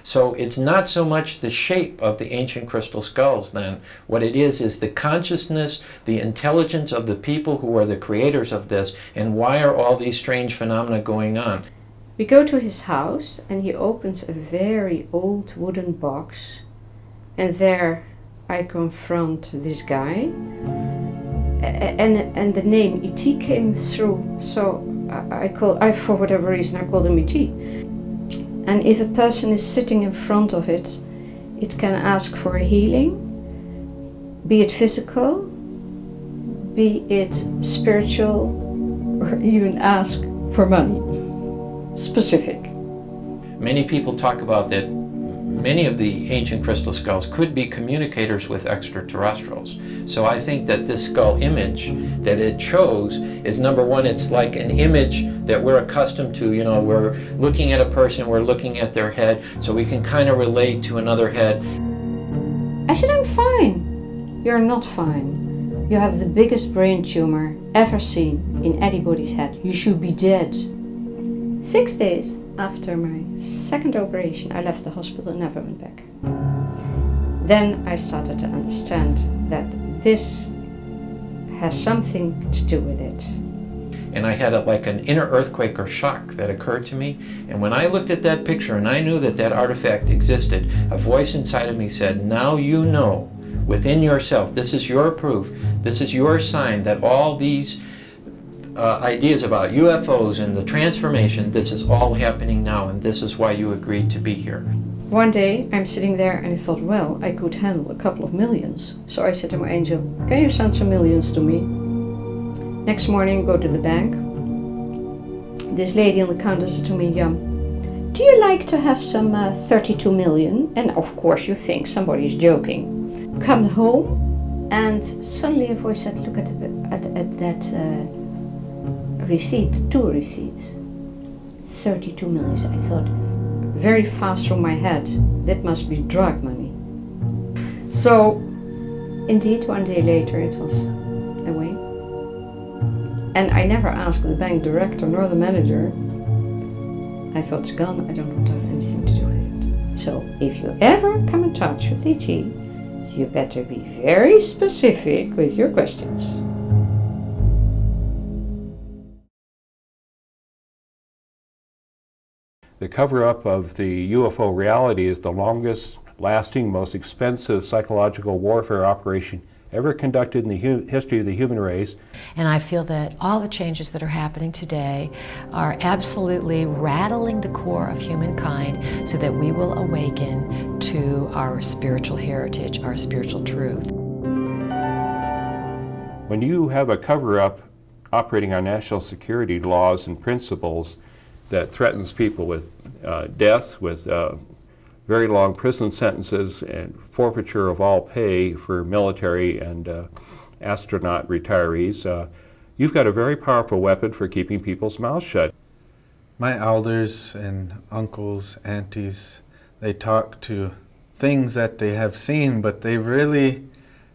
So it's not so much the shape of the ancient crystal skulls then. What it is the consciousness, the intelligence of the people who are the creators of this, and why are all these strange phenomena going on. We go to his house and he opens a very old wooden box, and there I confront this guy, and the name E.T. came through, so I for whatever reason I called him E.T. And if a person is sitting in front of it, it can ask for a healing, be it physical, be it spiritual, or even ask for money. Specific. Many people talk about that many of the ancient crystal skulls could be communicators with extraterrestrials. So I think that this skull image that it chose is, number one, it's like an image that we're accustomed to. You know, we're looking at a person, we're looking at their head, so we can kind of relate to another head. I said, I'm fine. You're not fine. You have the biggest brain tumor ever seen in anybody's head. You should be dead. 6 days after my second operation, I left the hospital and never went back. Then I started to understand that this has something to do with it. And I had like an inner earthquake or shock that occurred to me. And when I looked at that picture and I knew that that artifact existed, a voice inside of me said, now you know within yourself, this is your proof, this is your sign that all these ideas about UFOs and the transformation, this is all happening now, and this is why you agreed to be here. One day I'm sitting there and I thought, well, I could handle a couple of millions. So I said to my angel, can you send some millions to me? Next morning, go to the bank. This lady on the counter said to me, do you like to have some 32 million? And of course you think somebody's joking. Come home, and suddenly a voice said, look at that receipt, 2 receipts, 32 million. I thought, very fast through my head, that must be drug money. So, indeed, one day later it was away. And I never asked the bank director nor the manager. I thought, it's gone, I don't want to have anything to do with it. So, if you ever come in touch with ET, you better be very specific with your questions. The cover-up of the UFO reality is the longest lasting, most expensive psychological warfare operation ever conducted in the history of the human race. And I feel that all the changes that are happening today are absolutely rattling the core of humankind so that we will awaken to our spiritual heritage, our spiritual truth. When you have a cover-up operating on national security laws and principles that threatens people with death, with very long prison sentences and forfeiture of all pay for military and astronaut retirees, you've got a very powerful weapon for keeping people's mouths shut. My elders and uncles, aunties, they talk to things that they have seen, but they really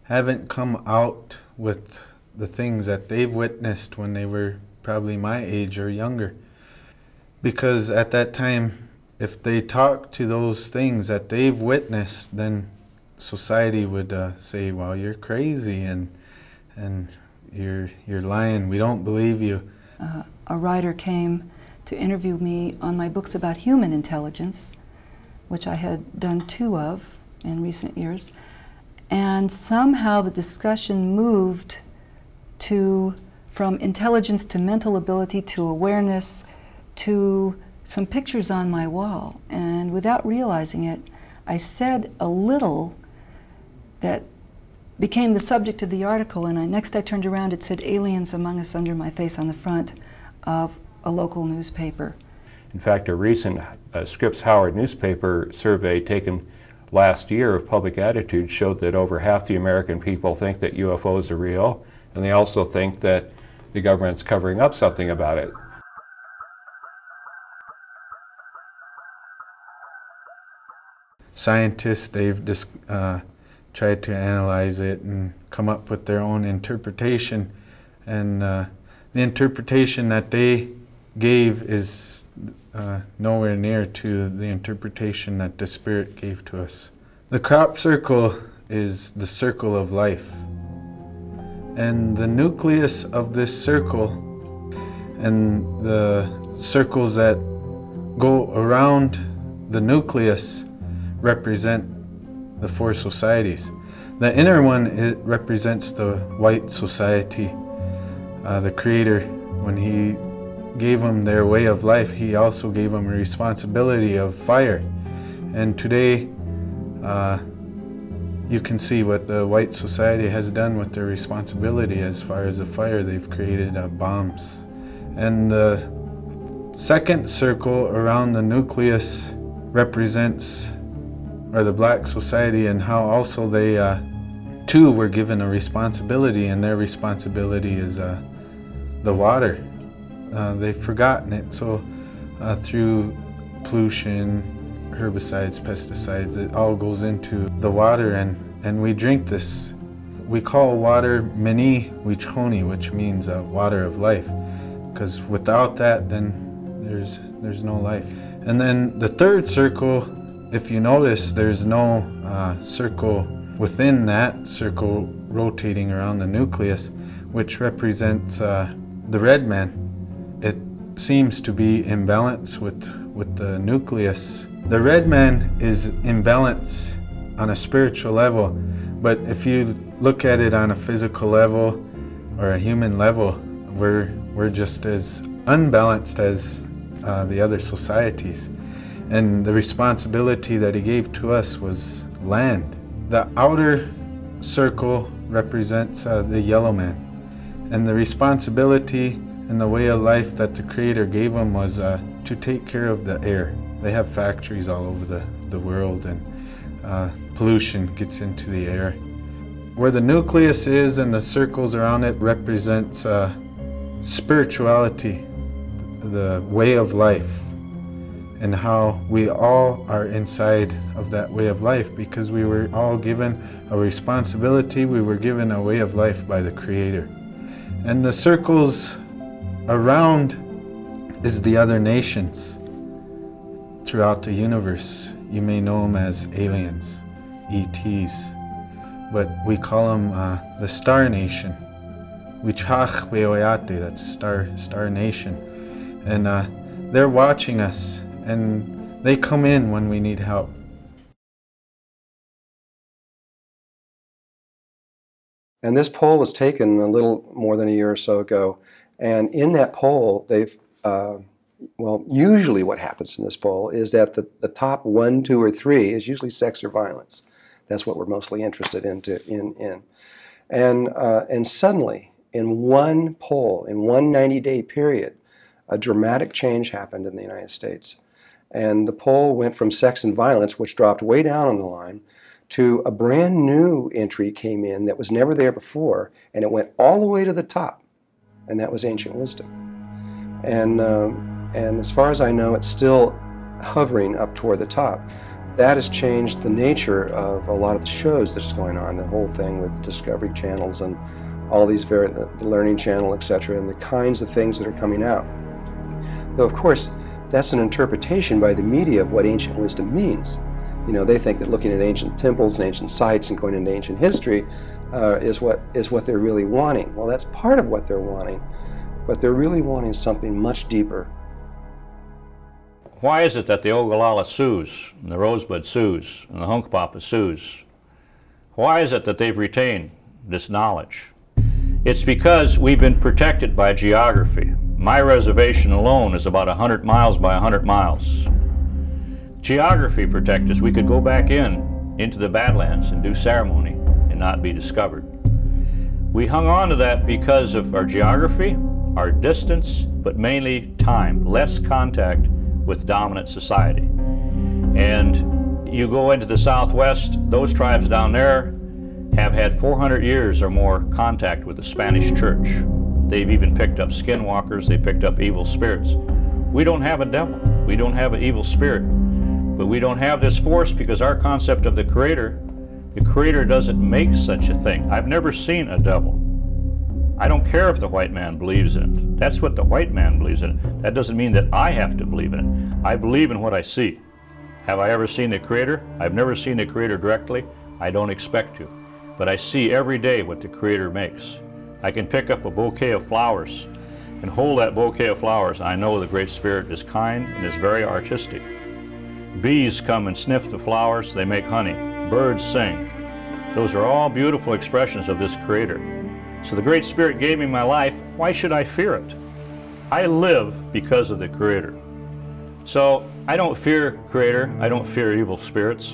haven't come out with the things that they've witnessed when they were probably my age or younger. Because at that time, if they talk to those things that they've witnessed, then society would say, well, you're crazy and you're lying, we don't believe you. A writer came to interview me on my books about human intelligence, which I had done 2 of in recent years, and somehow the discussion moved from intelligence to mental ability to awareness to some pictures on my wall, and without realizing it, I said a little that became the subject of the article, and next I turned around, it said aliens among us under my face on the front of a local newspaper. In fact, a recent Scripps Howard newspaper survey taken last year of public attitudes showed that over half the American people think that UFOs are real, and they also think that the government's covering up something about it. Scientists, they've tried to analyze it and come up with their own interpretation, and the interpretation that they gave is nowhere near to the interpretation that the Spirit gave to us. The crop circle is the circle of life, and the nucleus of this circle and the circles that go around the nucleus represent the 4 societies. The inner one, it represents the white society. The Creator, when He gave them their way of life, He also gave them a responsibility of fire. And today, you can see what the white society has done with their responsibility as far as the fire. They've created bombs. And the second circle around the nucleus represents the black society, and how also they too were given a responsibility, and their responsibility is the water. They've forgotten it, so through pollution, herbicides, pesticides, it all goes into the water, and we drink this. We call water mini wichoni, which means water of life, because without that, then there's no life. And then the third circle, if you notice, there's no circle within that circle rotating around the nucleus, which represents the red man. It seems to be in balance with the nucleus. The red man is in balance on a spiritual level, but if you look at it on a physical level or a human level, we're just as unbalanced as the other societies. And the responsibility that He gave to us was land. The outer circle represents the yellow man. And the responsibility and the way of life that the Creator gave them was to take care of the air. They have factories all over the world, and pollution gets into the air. Where the nucleus is and the circles around it represents spirituality, the way of life, and how we all are inside of that way of life, because we were all given a responsibility, we were given a way of life by the Creator. And the circles around is the other nations throughout the universe. You may know them as aliens, ETs, but we call them the Star Nation. Wichach Beoyate, that's Star Nation. And they're watching us, and they come in when we need help. And this poll was taken a little more than a year or so ago, and in that poll, they've, well, usually what happens in this poll is that the top 1, 2, or 3 is usually sex or violence. That's what we're mostly interested in. And suddenly, in one poll, in one 90-day period, a dramatic change happened in the United States. And the poll went from sex and violence, which dropped way down on the line, to a brand new entry came in that was never there before, and it went all the way to the top, and that was ancient wisdom. And as far as I know, it's still hovering up toward the top. That has changed the nature of a lot of the shows that's going on, the whole thing with Discovery channels and all these the Learning Channel, etc., and the kinds of things that are coming out. Though, of course, that's an interpretation by the media of what ancient wisdom means. You know, they think that looking at ancient temples and ancient sites and going into ancient history is what they're really wanting. Well, that's part of what they're wanting, but they're really wanting something much deeper. Why is it that the Ogallala Sioux, and the Rosebud Sioux, and the Hunkpapa Sioux, why is it that they've retained this knowledge? It's because we've been protected by geography. My reservation alone is about 100 miles by 100 miles. Geography protects us. We could go back into the Badlands and do ceremony and not be discovered. We hung on to that because of our geography, our distance, but mainly time, less contact with dominant society. And you go into the Southwest, those tribes down there have had 400 years or more contact with the Spanish church. They've even picked up skinwalkers, they picked up evil spirits. We don't have a devil, we don't have an evil spirit, but we don't have this force because our concept of the Creator doesn't make such a thing. I've never seen a devil. I don't care if the white man believes in it. That's what the white man believes in it. That doesn't mean that I have to believe in it. I believe in what I see. Have I ever seen the Creator? I've never seen the Creator directly. I don't expect to. But I see every day what the Creator makes. I can pick up a bouquet of flowers and hold that bouquet of flowers. I know the Great Spirit is kind and is very artistic. Bees come and sniff the flowers. They make honey. Birds sing. Those are all beautiful expressions of this Creator. So the Great Spirit gave me my life. Why should I fear it? I live because of the Creator. So I don't fear Creator. I don't fear evil spirits.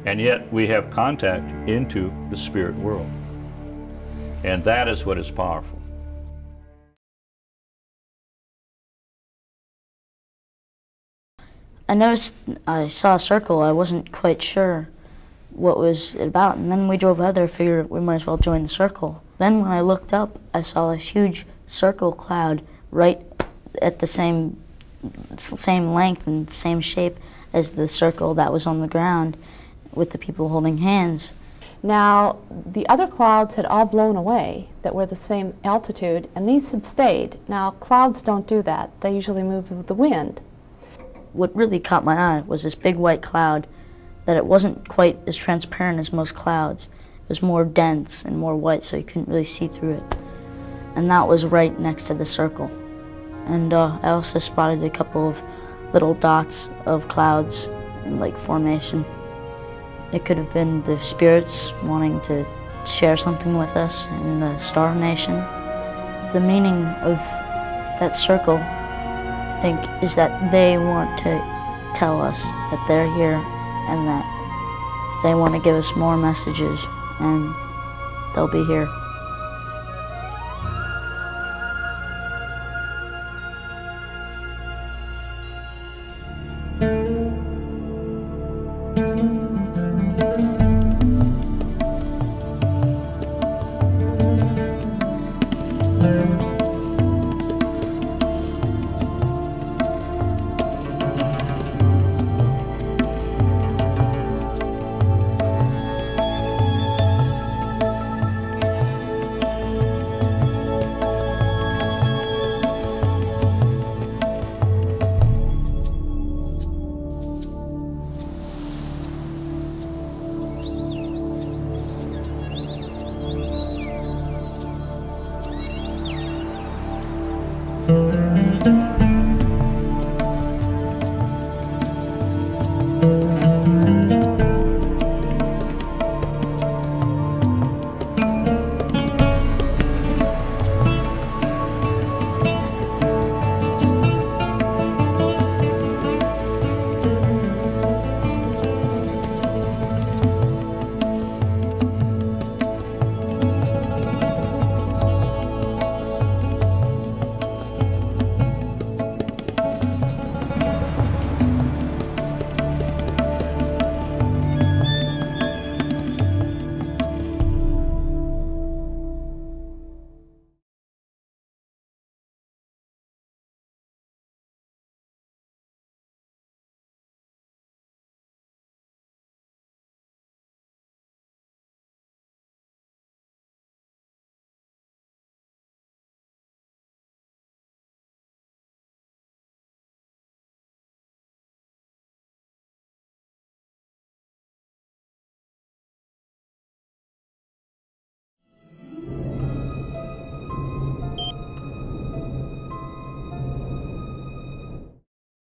And yet we have contact into the spirit world. And that is what is powerful. I saw a circle. I wasn't quite sure what was it about, and then we drove out there, figured we might as well join the circle. Then when I looked up, I saw this huge circle cloud right at the same length and same shape as the circle that was on the ground with the people holding hands. Now, the other clouds had all blown away that were the same altitude, and these had stayed. Now, clouds don't do that. They usually move with the wind. What really caught my eye was this big white cloud, that it wasn't quite as transparent as most clouds. It was more dense and more white, so you couldn't really see through it. And that was right next to the circle. And I also spotted a couple of little dots of clouds in like formation. It could have been the spirits wanting to share something with us in the Star Nation. The meaning of that circle, I think, is that they want to tell us that they're here and that they want to give us more messages, and they'll be here.